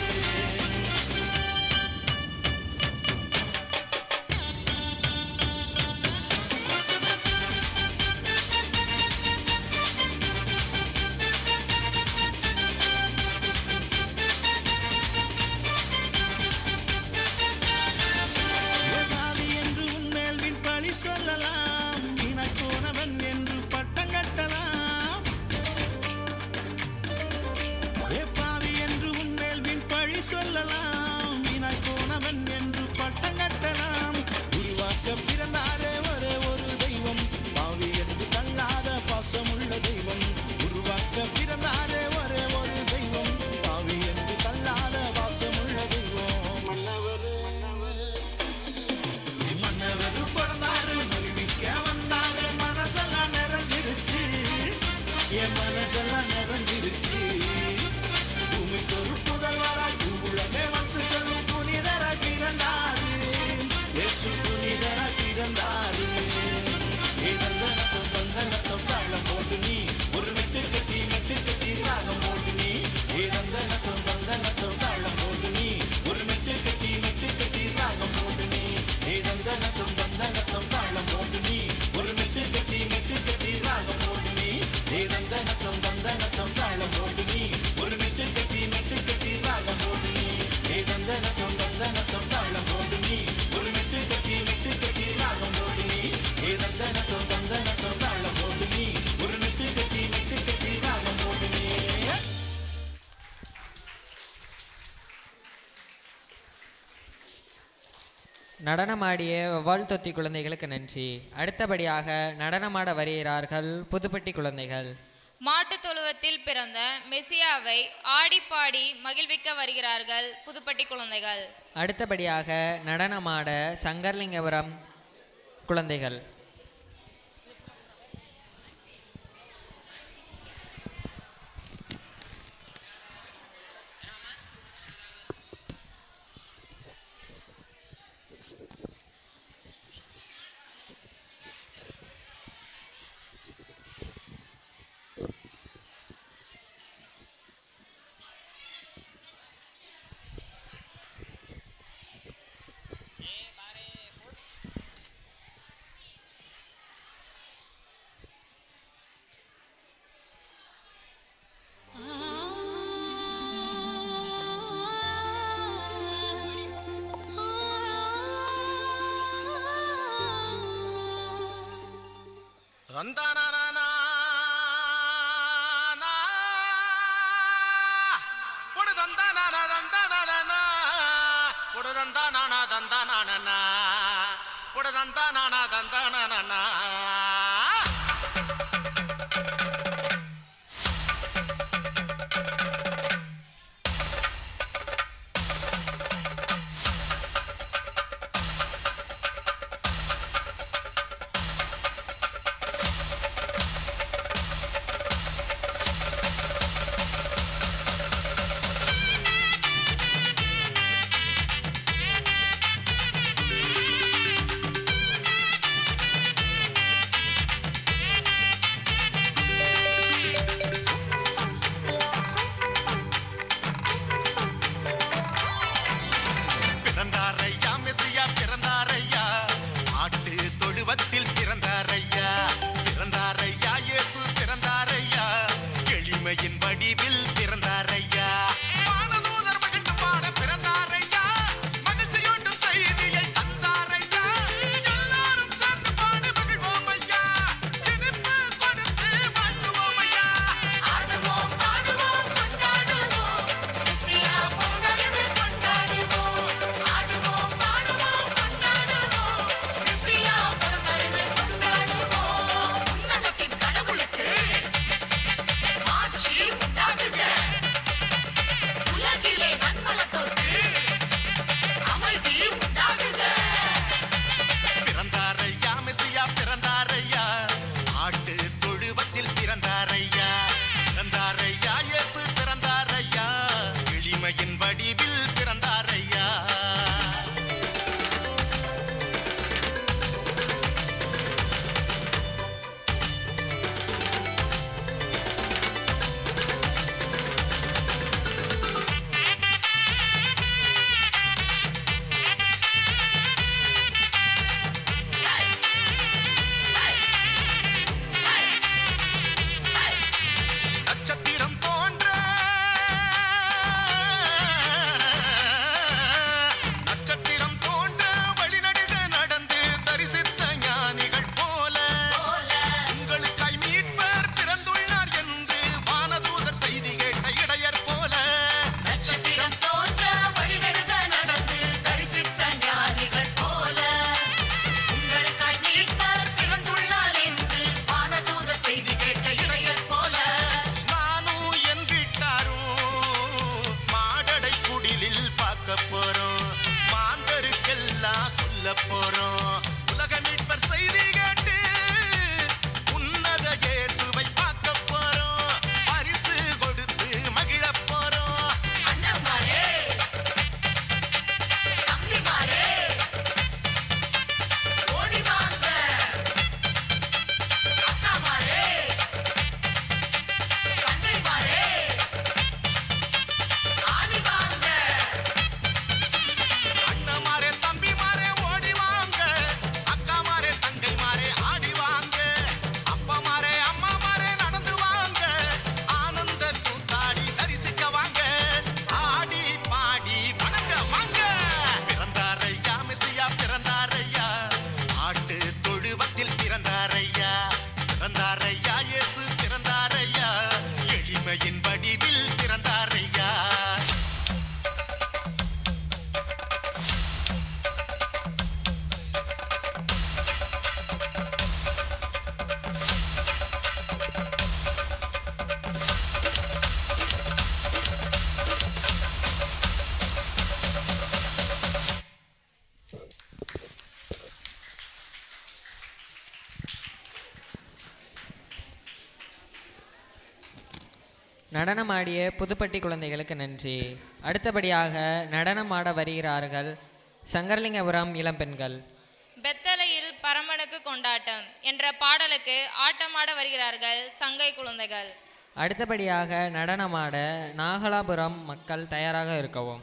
Speaker 6: என்று உன்மேல் விண்பழி சொல்லலாம் சொல்லலாம் வீணாய் போனவன் என்று பட்டம் கட்டலாம் உருவாக்க பிறந்தாரே ஒரே ஒரு தெய்வம் பாவி என்று தள்ளாத பாசமுள்ள தெய்வம் உருவாக்க பிறந்தாரே ஒரே ஒரு தெய்வம் பாவி என்று தள்ளாத பாசமுள்ள தெய்வம் மன்னவர் பிறந்தாரு மகிழ்விக்க வந்தாரு மனசெல்லாம் நிறைஞ்சிருச்சு என் மனசெல்லாம் நிறைஞ்சிருச்சு பூமிக்கு ஒரு புதல்வராய் உலகை வந்து சொல்லும் புனிதராய் பிறந்தாரு இயேசு புனிதராய் பிறந்தாரு வந்தனத்தும் வந்தனத்தும் தாளம் போட்டு நீ ஒரு மெட்டு கட்டி ராகம் போட்டு நீ வந்தனத்தும் வந்தனத்தும் தாளம் போட்டு நீ ஒரு மெட்டு கட்டி ராகம் போட்டு நீ வந்தனத்தும் வந்தனத்தும் தாளம் போட்டு நீ ஒரு மெட்டு கட்டி ராகம் போட்டு நீ வந்தனத்தும் வந்தனத்தும் தாளம் போட்டு நீ ஒரு மெட்டு கட்டி ராகம் போட்டு நீ வந்தனத்தும் வந்தனத்தும் தாளம் போட்டு நீ ஒரு மெட்டு கட்டி ராகம் போட்டு நீ வந்தனத்தும் வந்தனத்தும் தாளம் போட்டு நீ ஒரு மெட்டு கட்டி ராகம் போட்டு நீ.
Speaker 2: நடனமாடிய வவ்வால் தொத்தி குழந்தைகளுக்கு நன்றி. அடுத்தபடியாக நடனமாட வருகிறார்கள் புதுப்பட்டி குழந்தைகள்.
Speaker 1: மாட்டு தொழுவத்தில் பிறந்த மெசியாவை ஆடிப்பாடி மகிழ்விக்க வருகிறார்கள் புதுப்பட்டி குழந்தைகள்.
Speaker 2: அடுத்தபடியாக நடனமாட சங்கரலிங்கபுரம் குழந்தைகள்.
Speaker 6: தந்தானா பொடு தந்தானா தந்தானா பொடு தந்தானா தந்தானா பொடு தந்தானா தந்தானா.
Speaker 2: நடனமாடிய புதுப்பட்டி குழந்தைகளுக்கு நன்றி. அடுத்தபடியாக நடனமாட வருகிறார்கள் சங்கரலிங்கபுரம் இளம்பெண்கள்.
Speaker 1: பெத்தலையில் பரமனுக்கு கொண்டாட்டம் என்ற பாடலுக்கு ஆட்டமாட வருகிறார்கள் சங்கை குழந்தைகள்.
Speaker 2: அடுத்தபடியாக நடனமாட நாகலாபுரம் மக்கள் தயாராக இருக்கவும்.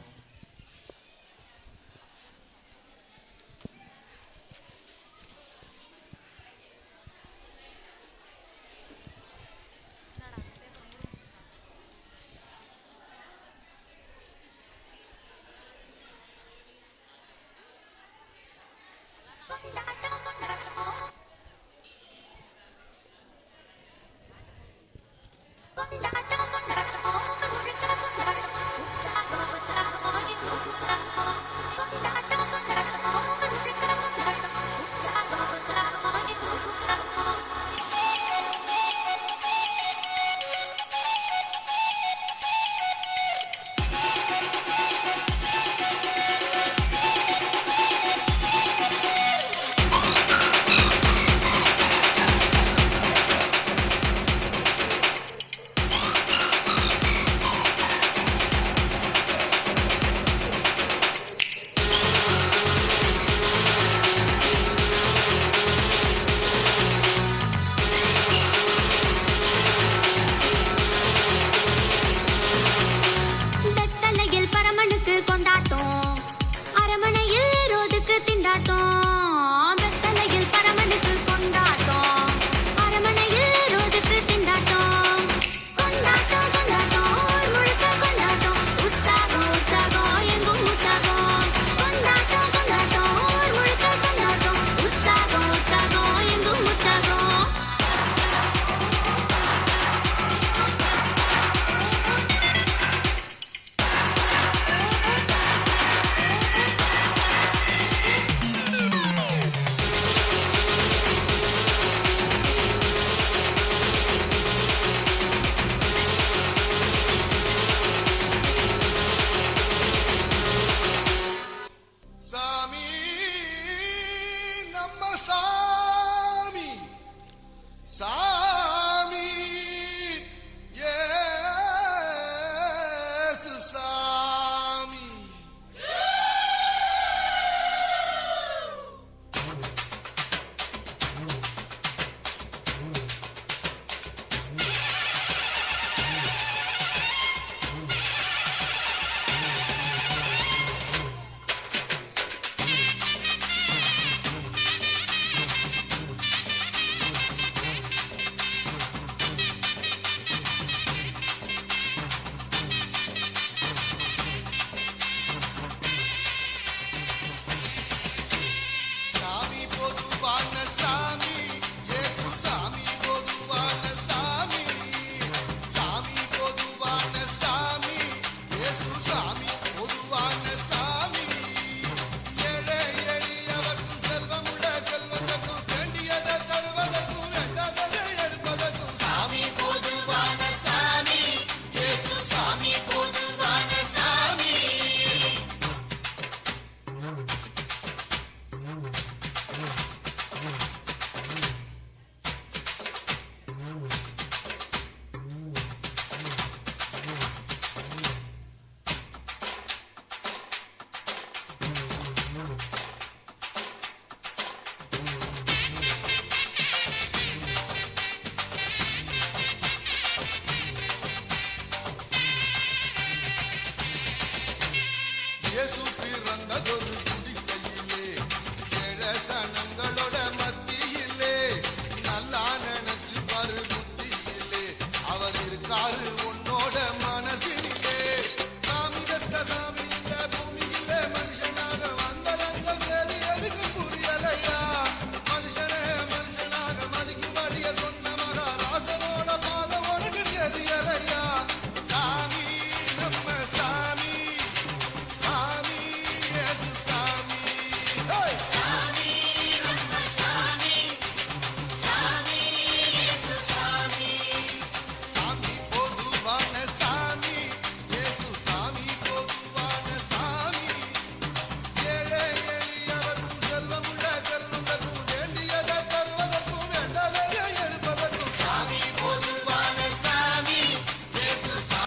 Speaker 6: இயேசு பிறந்ததொரு குடிசையிலே ஜனங்களோட மத்தியிலே நல்லா நினைச்சு பாரு புத்தியிலே அவர் இருக்காரு உன்னோட மனசினிலே சாமி தத்த சாமி இந்த பூமியிலே மனுஷனாக வந்தவங்க சரி எதுக்கு புரியலையா மனுஷனே மனுஷனாக மதிக்கு மடிய சொன்ன மகாராசனோட பாத உனக்கு தெரியலையா சாமி நம்ம சாமி சாமி இயேசு சாமி சாமி நம்ம சாமி சாமி இயேசு சாமி சாமி பொதுவான சாமி இயேசு சாமி பொதுவான சாமி ஏழை எளியவர்க்கும் செல்வமுள்ள செல்வந்தர்க்கும் வேண்டியதை தருவதற்கும் வேண்டதை எடுப்பதற்கும் சாமி பொதுவான சாமி இயேசு சாமி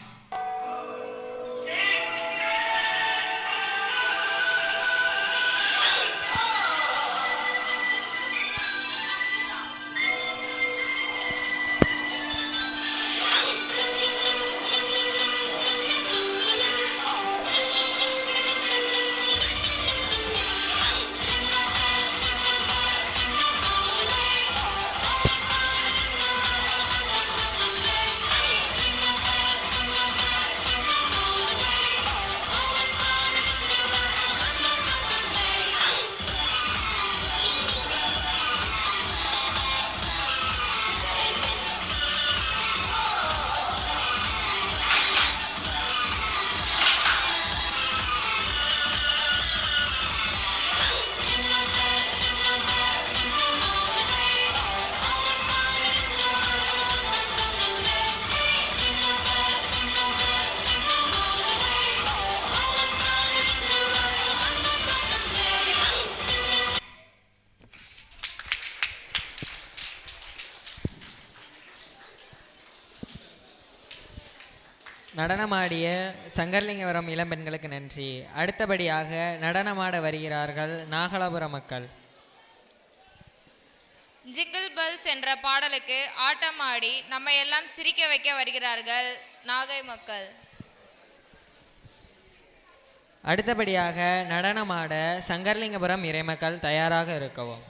Speaker 2: நடனமாடிய சங்கர்லிங்கபுரம் இளம்பெண்களுக்கு நன்றி. அடுத்தபடியாக நடனமாட வருகிறார்கள் நாகலாபுர மக்கள்.
Speaker 1: ஜிங்கிள் பெல்ஸ் என்ற பாடலுக்கு ஆட்டமாடி நம்ம எல்லாம் சிரிக்க வைக்க வருகிறார்கள் நாகை மக்கள்.
Speaker 2: அடுத்தபடியாக நடனமாட சங்கர்லிங்கபுரம் இறைமக்கள் தயாராக இருக்கவும்.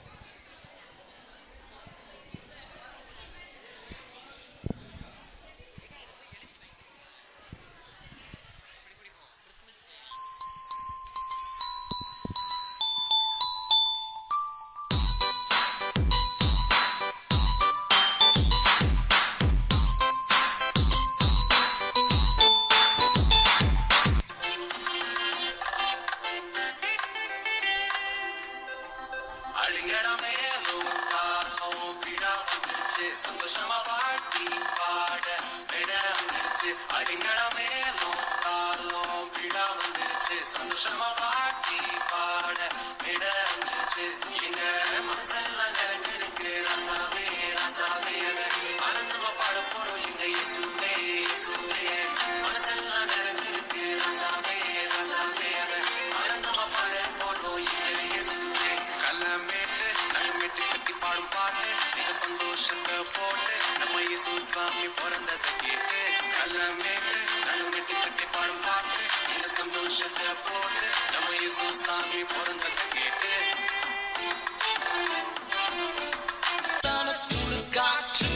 Speaker 14: சந்தோஷமா பாட்டி பாட விட வந்துருச்சு அடிங்கட மேலும் காலம் விட வந்துருச்சு சந்தோஷமா பாட்டி பாட விட வந்துருச்சு எங்க மனசெல்லாம் நிறைஞ்சிருக்கு ரசாவே ரசாவே ஆனந்தமா பாட போறோம் எங்க இயேசுவே இயேசுவே மனசெல்லாம் நிறைஞ்சிருக்கு ரசாவே ரசாவே ஆனந்தமா பாட போறோம் எங்க இயேசுவே கலமேட்டு நலமேட்டு கட்டி பாடும் பாட்டு எங்க சந்தோஷத்தை போட்டு நம்ம இயேசு சாமி பிறந்ததை கேட்டு கலமேட்டு நலமேட்டு கட்டி பாடும் பாட்டு எங்க சந்தோஷத்தை போட்டு நம்ம இயேசு சாமி பிறந்ததை கேட்டு காற்று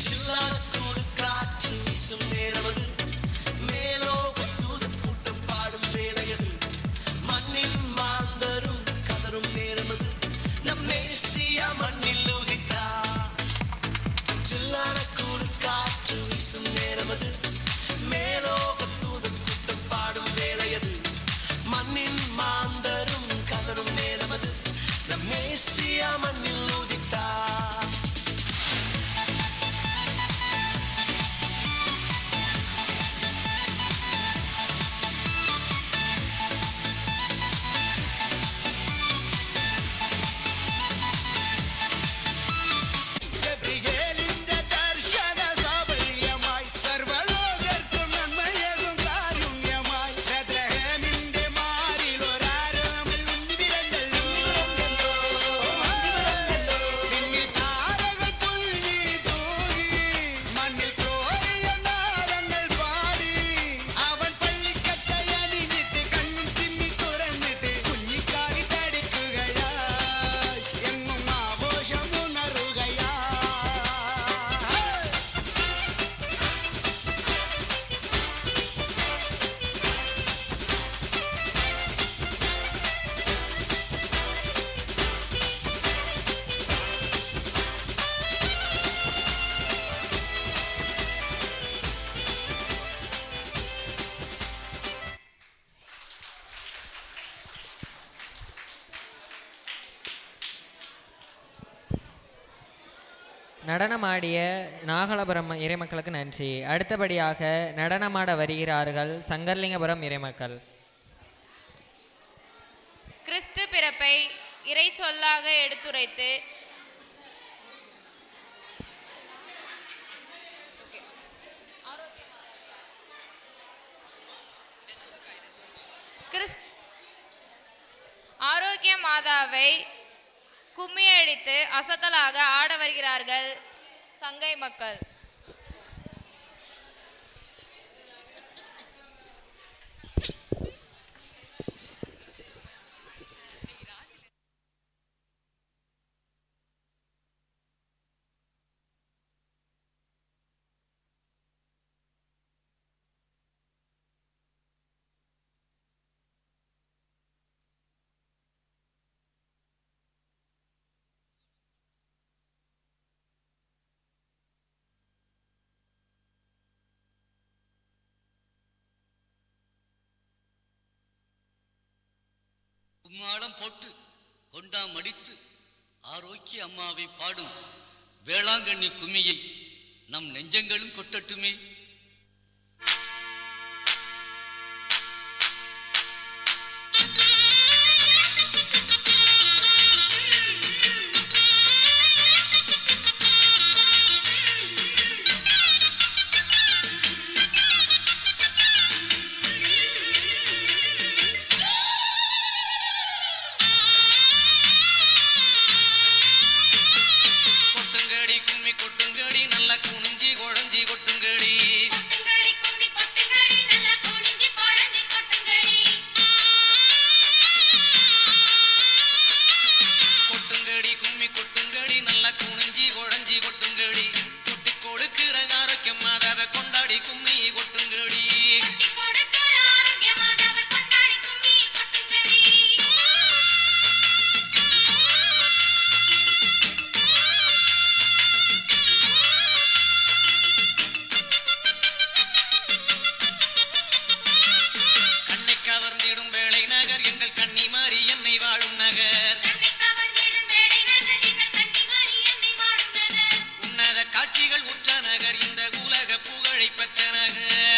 Speaker 14: சில்லான கூடு காற்று வீசும் நேரமது மேலோக தூது கூட்டம் பாடும் வேலையது மண்ணின் மாந்தரும் கதரும் நேரமது நம் மேசியா மண்ணில் உதித்தா சில்லான கூடு காற்று வீசும் நேரமது மேலோக தூது கூட்டம் பாடும் வேலையது மண்ணின் மாந்த
Speaker 2: நடனமாடிய நாகலபுரம் இறைமக்களுக்கு நன்றி. அடுத்தபடியாக நடனமாட வருகிறார்கள் சங்கர்லிங்கபுரம் இறைமக்கள்.
Speaker 1: கிறிஸ்து பிறப்பை இறை சொல்லாக எடுத்துரைத்து ஆரோக்கிய மாதாவை கும்மியடித்து அசத்தலாக ஆட வருகிறார்கள் சங்கை மக்கள்.
Speaker 18: கும்மாளம் போட்டு கொண்டாம் அடித்து ஆரோக்கிய அம்மாவை பாடும் வேளாங்கண்ணி கும்மியை நம் நெஞ்சங்களும் கொட்டட்டுமே. உன்னத காட்சிகள் உற்ற நகர் இந்த உலக புகழை பெற்ற நகர்.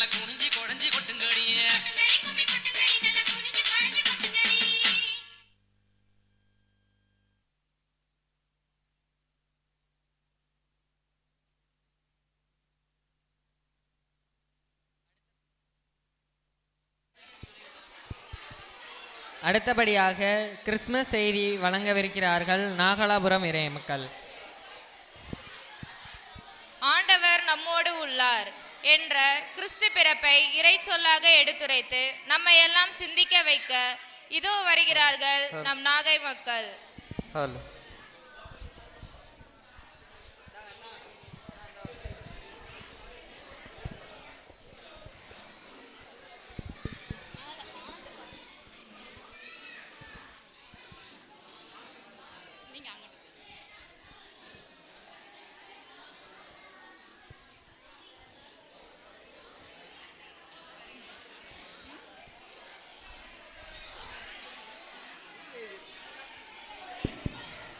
Speaker 14: நல்லா குனிஞ்சி குழஞ்சி கொட்டுங்கடியே.
Speaker 2: அடுத்தபடியாக கிறிஸ்மஸ் செய்தி வழங்கவிருக்கிறார்கள் நாகலாபுரம் இறை மக்கள்.
Speaker 1: ஆண்டவர் நம்மோடு உள்ளார் என்ற கிறிஸ்து பிறப்பை இறை சொல்லாக எடுத்துரைத்து நம்மை எல்லாம் சிந்திக்க வைக்க இதோ வருகிறார்கள் நம் நாகை மக்கள்.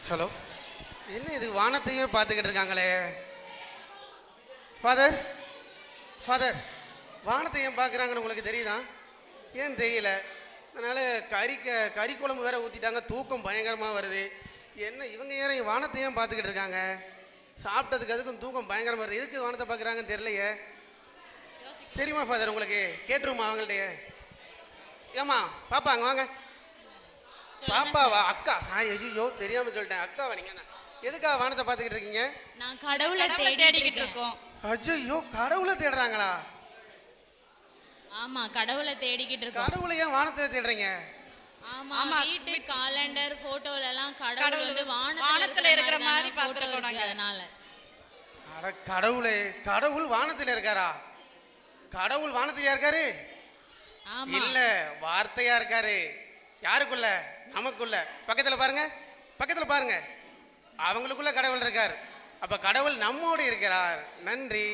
Speaker 19: ஹலோ, என்ன இது வானத்தையும் பார்த்துக்கிட்டு இருக்காங்களே? ஃபாதர் ஃபாதர் வானத்தையும் பார்க்குறாங்கன்னு உங்களுக்கு தெரியுதா? ஏன் தெரியல? அதனால் கறி குழம்பு வேற ஊற்றிட்டாங்க, தூக்கம் பயங்கரமாக வருது. என்ன இவங்க ஏன் வானத்தையும் பார்த்துக்கிட்டு இருக்காங்க? சாப்பிட்டதுக்கு அதுக்கும் தூக்கம் பயங்கரமாக வருது. எதுக்கு வானத்தை பார்க்குறாங்கன்னு தெரியலையே. தெரியுமா ஃபாதர் உங்களுக்கு? கேட்டுருமா அவங்கள்ட்டயே? ஏம்மா பாப்பா அங்கே வாங்க. பாப்பாவா? அக்கா, சாரி, ஐயோ தெரியாம சொல்லிட்டேன். அக்காவா நீங்க? எதுக்காக வானத்தை பார்த்துக்கிட்டு இருக்கீங்க?
Speaker 20: நான் கடவுளை தேடிக்கிட்டு இருக்கோம்.
Speaker 19: ஐயோ, கடவுளை தேடுறாங்களா?
Speaker 20: ஆமா, கடவுளை தேடிக்கிட்டு இருக்கோம்.
Speaker 19: கடவுளை ஏன் வானத்தை தேடுறீங்க?
Speaker 20: ஆமா, வீட்டு காலண்டர் போட்டோல எல்லாம் கடவுள் வந்து வானத்துல இருக்கிற மாதிரி பார்த்திருக்கோம் நாங்க. அதனால
Speaker 19: அட கடவுளே, கடவுள் வானத்துல இருக்காரா? கடவுள் வானத்திலயா இருக்காரு? இல்ல, வார்த்தையா இருக்காரு. யாருக்குள்ள? நமக்குள்ள. பக்கத்துல பாருங்க, பக்கத்துல பாருங்க. அவங்களுக்குள்ள கடவுள் இருக்கார். அப்ப கடவுள் நம்மோடு இருக்கிறார். நன்றி.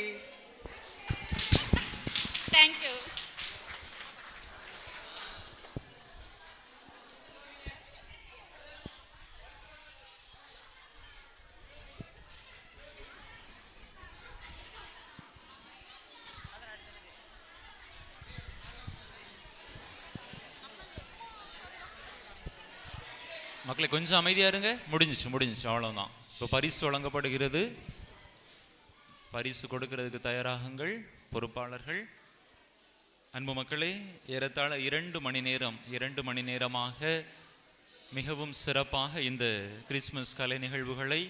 Speaker 20: தேங்க்யூ.
Speaker 4: மக்களை கொஞ்சம் அமைதியா இருங்க. முடிஞ்சிச்சு அவ்வளவுதான். இப்போ பரிசு வழங்கப்படுகிறது. பரிசு கொடுக்கிறதுக்கு தயாராகுங்கள் பொறுப்பாளர்கள். அன்பு மக்களே, ஏறத்தாழ 2 மணி நேரமாக மிகவும் சிறப்பாக இந்த கிறிஸ்மஸ் கலை நிகழ்வுகளை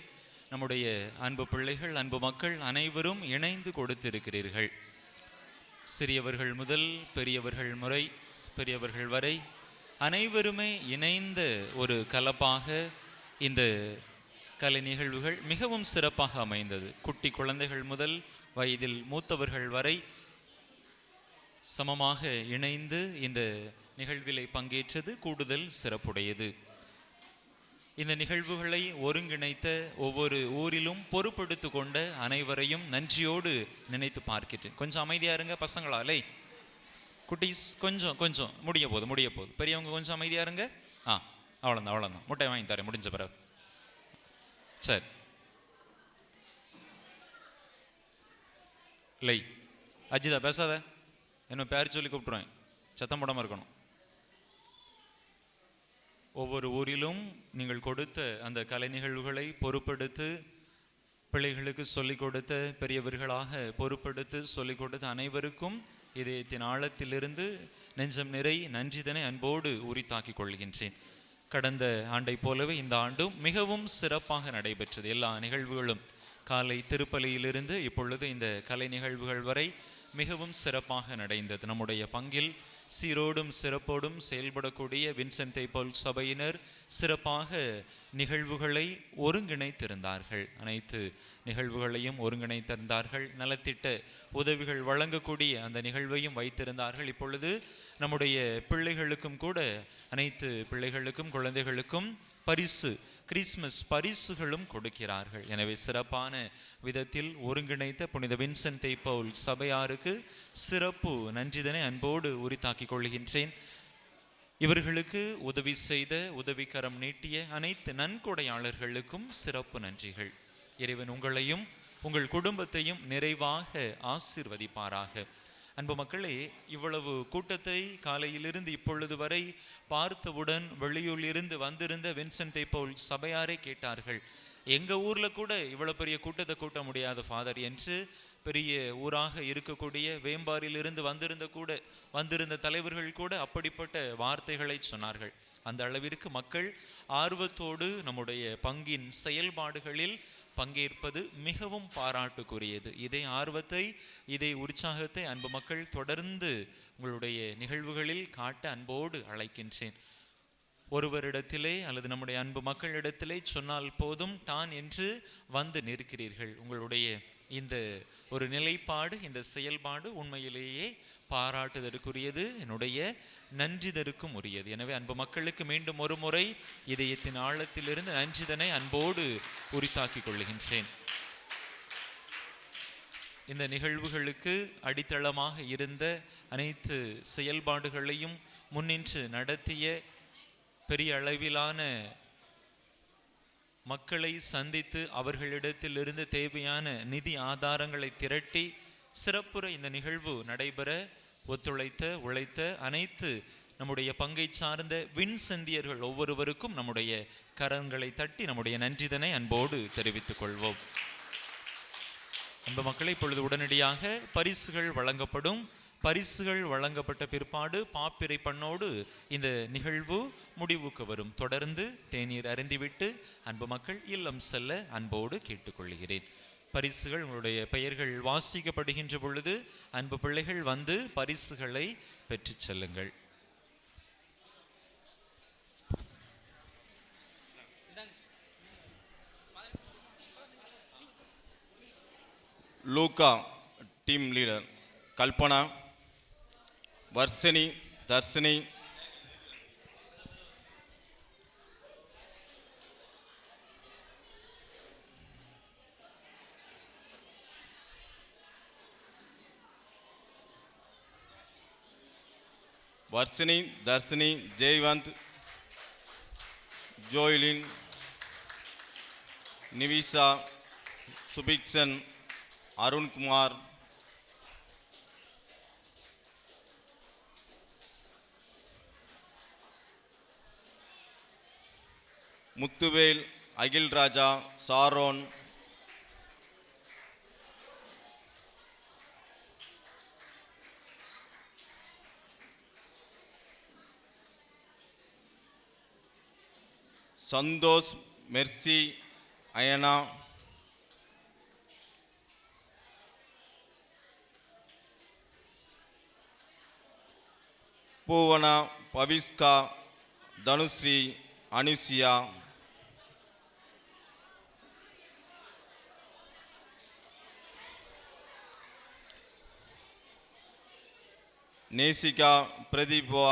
Speaker 4: நம்முடைய அன்பு பிள்ளைகள், அன்பு மக்கள் அனைவரும் இணைந்து கொடுத்திருக்கிறீர்கள். சிறியவர்கள் முதல் பெரியவர்கள் வரை அனைவருமே இணைந்த ஒரு கலப்பாக இந்த கலை நிகழ்வுகள் மிகவும் சிறப்பாக அமைந்தது. குட்டி குழந்தைகள் முதல் வயதில் மூத்தவர்கள் வரை சமமாக இணைந்து இந்த நிகழ்விலை பங்கேற்றது கூடுதல் சிறப்புடையது. இந்த நிகழ்வுகளை ஒருங்கிணைத்த ஒவ்வொரு ஊரிலும் பொறுப்பெடுத்து கொண்ட அனைவரையும் நன்றியோடு நினைத்து பார்க்கிறேன். கொஞ்சம் அமைதியா இருங்க பசங்களாலே. குட்டீஸ் கொஞ்சம் முடிய போகுது. பெரியவங்க கொஞ்சம் அமைதியா இருங்க. அவ்வளோதான். முட்டை வாங்கி தரேன் முடிஞ்ச பிறகு. சரி, இல்லை அஜிதா பேசாத, என்ன பேர் சொல்லி கூப்பிட்டுருவேன். சத்தம் போடாமல் இருக்கணும். ஒவ்வொரு ஊரிலும் நீங்கள் கொடுத்த அந்த கலை நிகழ்வுகளை பொறுப்பெடுத்து பிள்ளைகளுக்கு சொல்லிக் கொடுத்த, பெரியவர்களாக பொறுப்பெடுத்து சொல்லிக் கொடுத்த அனைவருக்கும் இதயத்தின் ஆழத்திலிருந்து நெஞ்சம் நிறை நன்றிதனை அன்போடு உரித்தாக்கிக் கொள்கின்றேன். கடந்த ஆண்டை போலவே இந்த ஆண்டும் மிகவும் சிறப்பாக நடைபெற்றது. எல்லா நிகழ்வுகளும் காலை திருப்பலியிலிருந்து இப்பொழுது இந்த கலை நிகழ்வுகள் வரை மிகவும் சிறப்பாக நடந்தது. நம்முடைய பங்கில் சீரோடும் சிறப்போடும் செயல்படக்கூடிய வின்சென்ட் போல் சபையினர் சிறப்பாக நிகழ்வுகளை ஒருங்கிணைத்திருந்தார்கள். அனைத்து நிகழ்வுகளையும் ஒருங்கிணைத்திருந்தார்கள். நலத்திட்ட உதவிகள் வழங்கக்கூடிய அந்த நிகழ்வையும் வைத்திருந்தார்கள். இப்பொழுது நம்முடைய பிள்ளைகளுக்கும் கூட, அனைத்து பிள்ளைகளுக்கும் குழந்தைகளுக்கும் கிறிஸ்மஸ் பரிசுகளும் கொடுக்கிறார்கள். எனவே சிறப்பான விதத்தில் ஒருங்கிணைத்த புனித வின்சென்ட் பவுல் சபையாருக்கு சிறப்பு நன்றிதனை அன்போடு உரித்தாக்கிக் கொள்கின்றேன். இவர்களுக்கு உதவி செய்த, உதவிக்கரம் நீட்டிய அனைத்து நன்கொடையாளர்களுக்கும் சிறப்பு நன்றிகள். இறைவன் உங்களையும் உங்கள் குடும்பத்தையும் நிறைவாக ஆசீர்வதிப்பாராக. அன்பு மக்களே, இவ்வளவு கூட்டத்தை காலையிலிருந்து இப்பொழுது வரை பார்த்தவுடன் வெளியூரில் இருந்து வந்திருந்த வின்சென்ட் போல் சபையாரே கேட்டார்கள், எங்க ஊர்ல கூட இவ்வளவு பெரிய கூட்டத்தை கூட்ட முடியாது ஃபாதர் என்று. பெரிய ஊராக இருக்கக்கூடிய வேம்பாரிலிருந்து வந்திருந்த தலைவர்கள் கூட அப்படிப்பட்ட வார்த்தைகளை சொன்னார்கள். அந்த அளவிற்கு மக்கள் ஆர்வத்தோடு நம்முடைய பங்கின் செயல்பாடுகளில் பங்கேற்பது மிகவும் பாராட்டுக்குரியது. இதே ஆர்வத்தை, இதே உற்சாகத்தை அன்பு மக்கள் தொடர்ந்து உங்களுடைய நிகழ்வுகளில் காட்ட அன்போடு அழைக்கின்றேன். ஒருவரிடத்திலே அல்லது நம்முடைய அன்பு மக்களிடத்திலே சொன்னால் போதும் தான் என்று வந்து நிற்கிறீர்கள். உங்களுடைய இந்த ஒரு நிலைப்பாடு, இந்த செயல்பாடு உண்மையிலேயே பாராட்டுதற்குரியது, என்னுடைய நன்றிதற்கும் உரியது. எனவே அன்பு மக்களுக்கு மீண்டும் ஒரு முறை இதயத்தின் ஆழத்திலிருந்து நன்றிதனை அன்போடு உரித்தாக்கிக் கொள்ளுகின்றேன். இந்த நிகழ்வுகளுக்கு அடித்தளமாக இருந்த அனைத்து செயல்பாடுகளையும் முன்னின்று நடத்திய, பெரிய அளவிலான மக்களை சந்தித்து அவர்களிடத்திலிருந்து தேவையான நிதி ஆதாரங்களை திரட்டி சிறப்புற இந்த நிகழ்வு நடைபெற உழைத்த அனைத்து நம்முடைய பங்கை சார்ந்த வின்செந்தியர்கள் ஒவ்வொருவருக்கும் நம்முடைய கரங்களை தட்டி நம்முடைய நன்றிதனை அன்போடு தெரிவித்துக் கொள்வோம். அன்பு மக்களை, இப்பொழுது உடனடியாக பரிசுகள் வழங்கப்படும். பரிசுகள் வழங்கப்பட்ட பிற்பாடு பாப்பிரை பண்ணோடு இந்த நிகழ்வு முடிவுக்கு வரும். தொடர்ந்து தேநீர் அருந்திவிட்டு அன்பு மக்கள் இல்லம் செல்ல அன்போடு கேட்டுக்கொள்கிறேன். பரிசுகள், உங்களுடைய பெயர்கள் வாசிக்கப்படுகின்ற பொழுது அன்பு பிள்ளைகள் வந்து பரிசுகளை பெற்று செல்லுங்கள்.
Speaker 21: Luka team leader Kalpana, Varshini, Dharshini, Varshini, Dharshini, Jaiwant, Joylin, Nivisha, Subikshan, Arunkumar, Muthuvel, Akil Raja, Sharon, Santhosh, Mercy, Ayana, Poovana, Paviska, Dhanushree, Anusiya, Nesika, Pradeepa,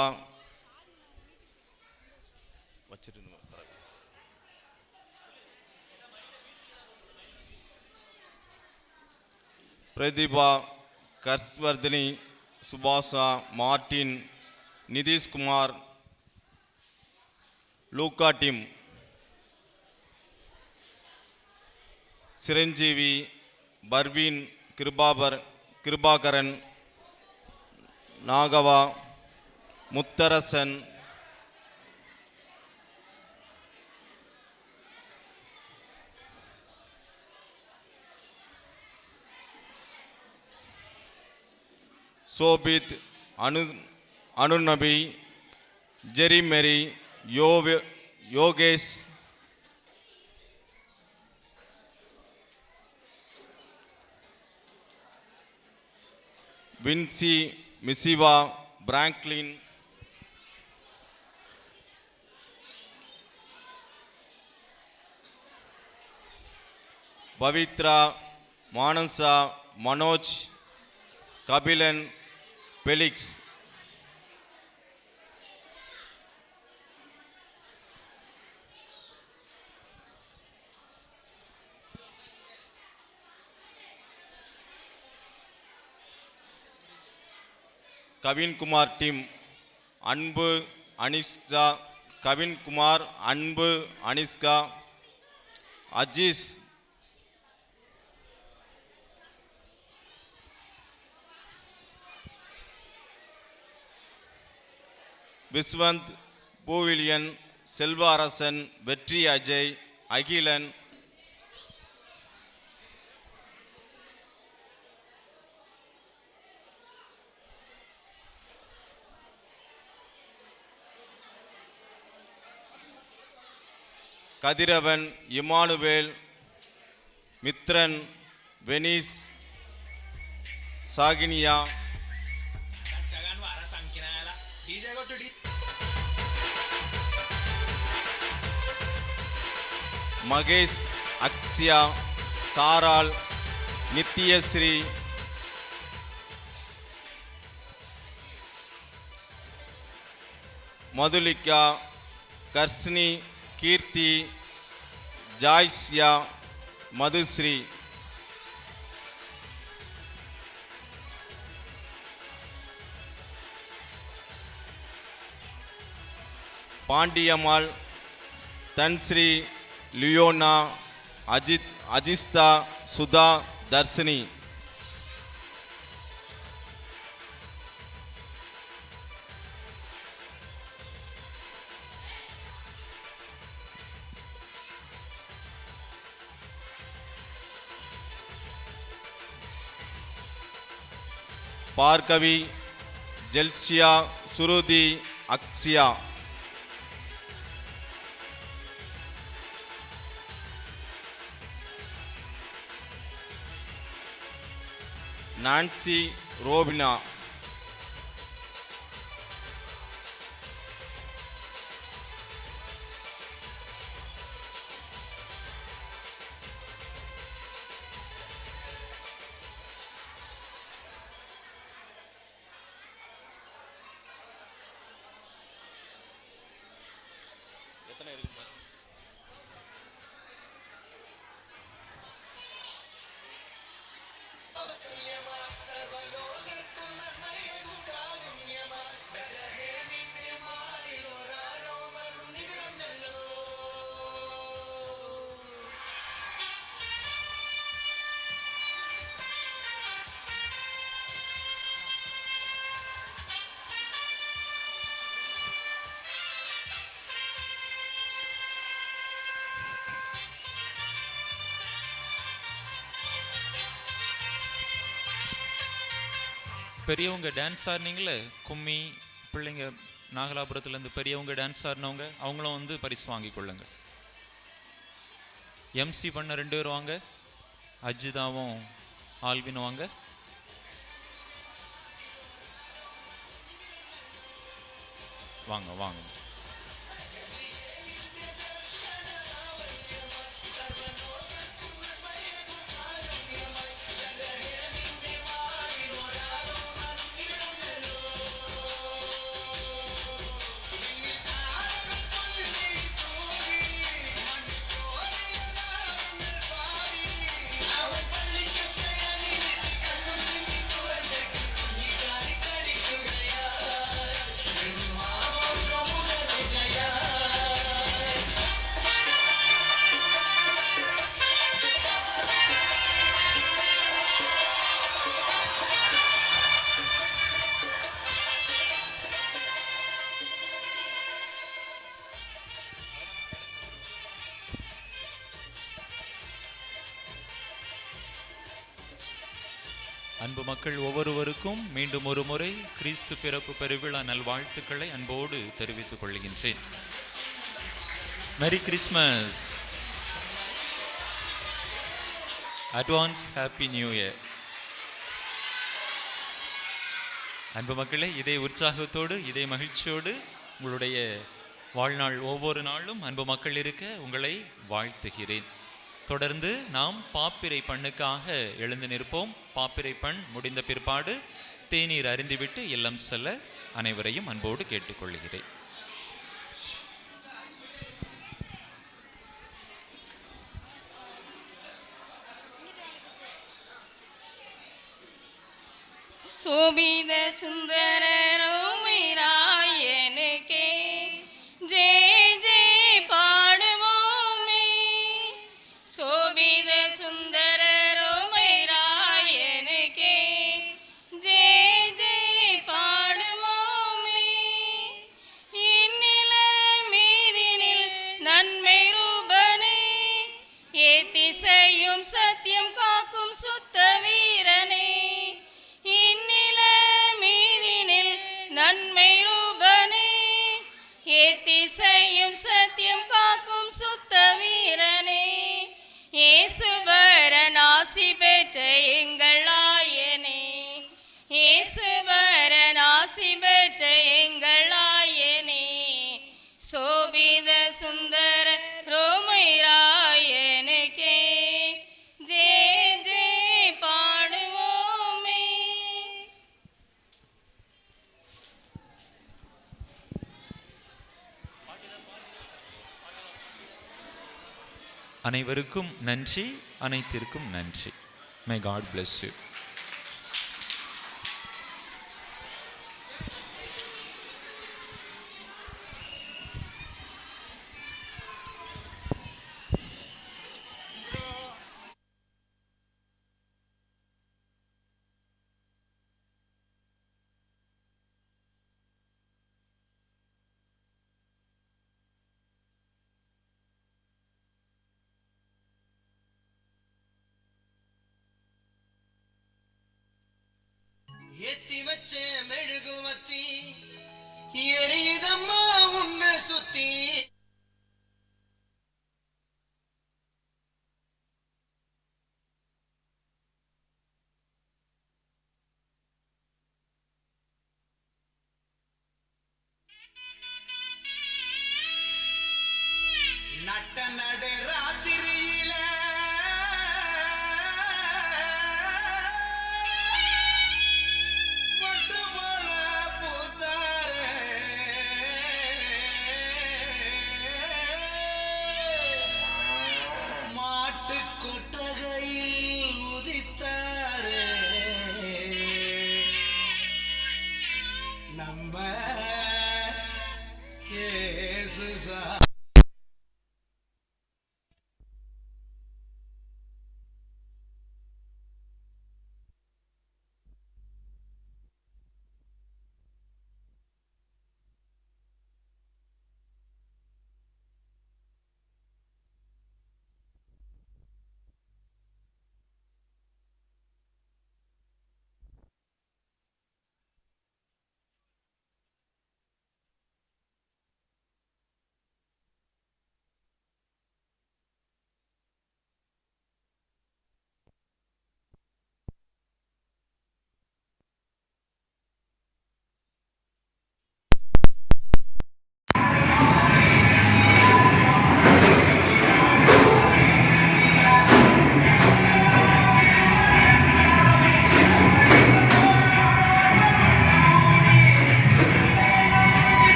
Speaker 21: Pradeepa, Harshavardhini, Subasha, Martin, Nitishkumar, Luka team Chiranjeevi, Parveen, Kirubakaran, Nagava, Mutharasan, Sobith, Anunabi, Jerimeri, Yogesh, Vinci, Misiva, Franklin, Pavithra, Manasa, Manoj, Kabilan, Felix, Kavinkumar team Anbu, Anishka, Kavinkumar, அன்பு, அனிஷ்கா, அஜீஸ், விஸ்வந்த், பூவிலியன், செல்வ அரசன், வெற்றி அஜய், அகிலன், கதிரவன், இமானுவேல், மித்ரன், வெனிஸ், சாகினியா, மகேஷ், அக்ஷயா, சாரால், நித்யஸ்ரீ, மதுலிகா, கர்ஷினி, கீர்த்தி, ஜாய்ஸ்யா, மதுஸ்ரீ, பாண்டியம்மாள், தன்ஸ்ரீ, லியோனா, அஜித், அஜிஸ்தா, சுதா, தர்ஷினி, பார்கவி, ஜெல்சியா, சுருதி, அக்ஷயா, நான்சி, ரோபினா,
Speaker 4: பெரியவங்க டான்ஸ் ஆடினீங்களே, கும்மி பிள்ளைங்க நாகலாபுரத்துலேருந்து பெரியவங்க டான்ஸ் ஆடினவங்க அவங்களும் வந்து பரிசு வாங்கி கொள்ளுங்க. எம்சி பண்ண 2 பேர் வாங்க, அஜிதாவும் ஆல்வினும் வாங்க. வாங்க வாங்க. அன்பு மக்கள் ஒவ்வொருவருக்கும் மீண்டும் ஒரு முறை கிறிஸ்து பிறப்பு பெருவிழா நல்வாழ்த்துக்களை அன்போடு தெரிவித்துக் கொள்கின்றேன். Merry Christmas, advance happy new year. அன்பு மக்களே, இதே உற்சாகத்தோடு இதே மகிழ்ச்சியோடு உங்களுடைய வாழ்நாள் ஒவ்வொரு நாளும் அன்பு மக்கள் இருக்க உங்களை வாழ்த்துகிறேன். தொடர்ந்து நாம் பாப்பிரை பண்ணுக்காக எழுந்து நிற்போம். பாப்பிரை பண் முடிந்த பிற்பாடு தேநீர் அருந்திவிட்டு இல்லம் செல்ல அனைவரையும் அன்போடு கேட்டுக்கொள்கிறேன்.
Speaker 17: சோபித சுந்தரனுக்கே ஜெய் ஜெய் பாடுவோமே. சோபித சுந்தரனுக்கே ஜெய் ஜெய் பாடுவோமே. ஆசி பெற்ற எங்களாயனே சோபித சுந்தர ரோமைராயனுக்கே ஜெய ஜெய பாடுவோமே.
Speaker 4: அனைவருக்கும் நன்றி, அனைத்திற்கும் நன்றி. May God bless you.
Speaker 6: ஏத்தி வச்ச மெழுகுவத்தி எரியுதம்மா உன்னை சுத்தி. நட்ட நடு ராத்திரியில மட்டு போல பூத்தாரே. மாட்டு கொட்டகையில் உதித்தாரே நம்ம இயேசுசா.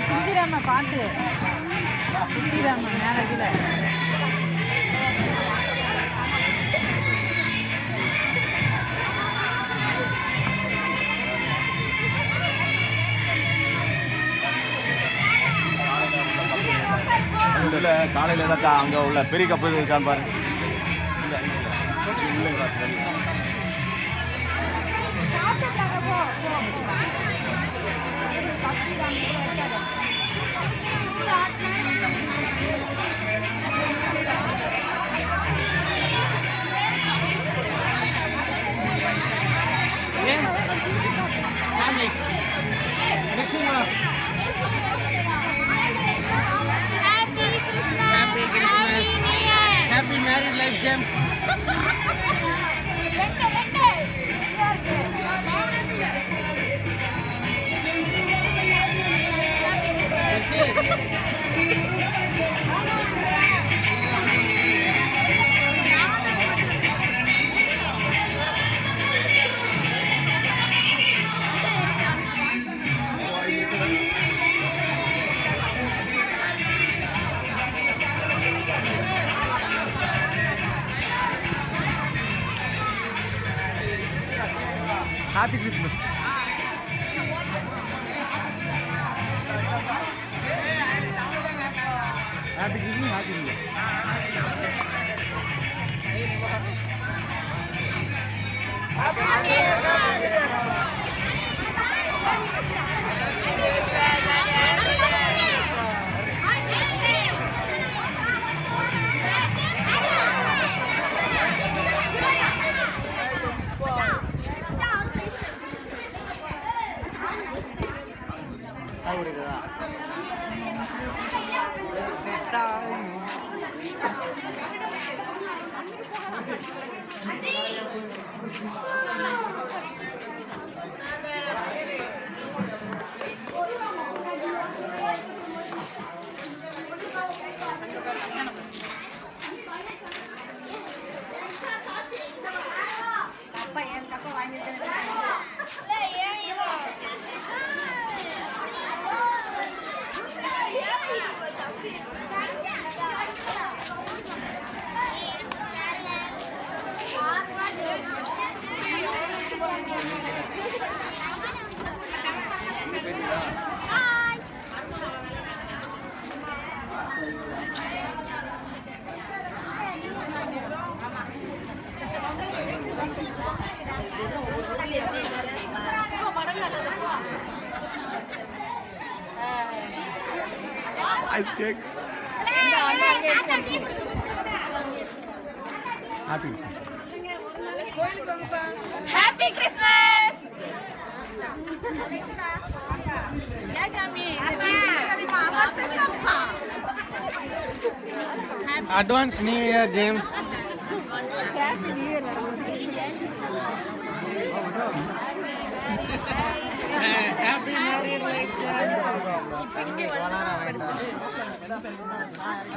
Speaker 3: சிந்திராம பார்த்து சிந்திராம மேலே கீழே
Speaker 21: உள்ள காலையில் தான் அங்கே உள்ள பெரிய கப்பு இருக்கான்னு பாருங்க.
Speaker 3: Happy married life, James. Happy Christmas. Happy Christmas, Happy New Year. Ice cake. Happy Christmas.
Speaker 17: Happy Christmas.
Speaker 19: Advance New Year, James.
Speaker 3: Happy New Year. Happy married life, James.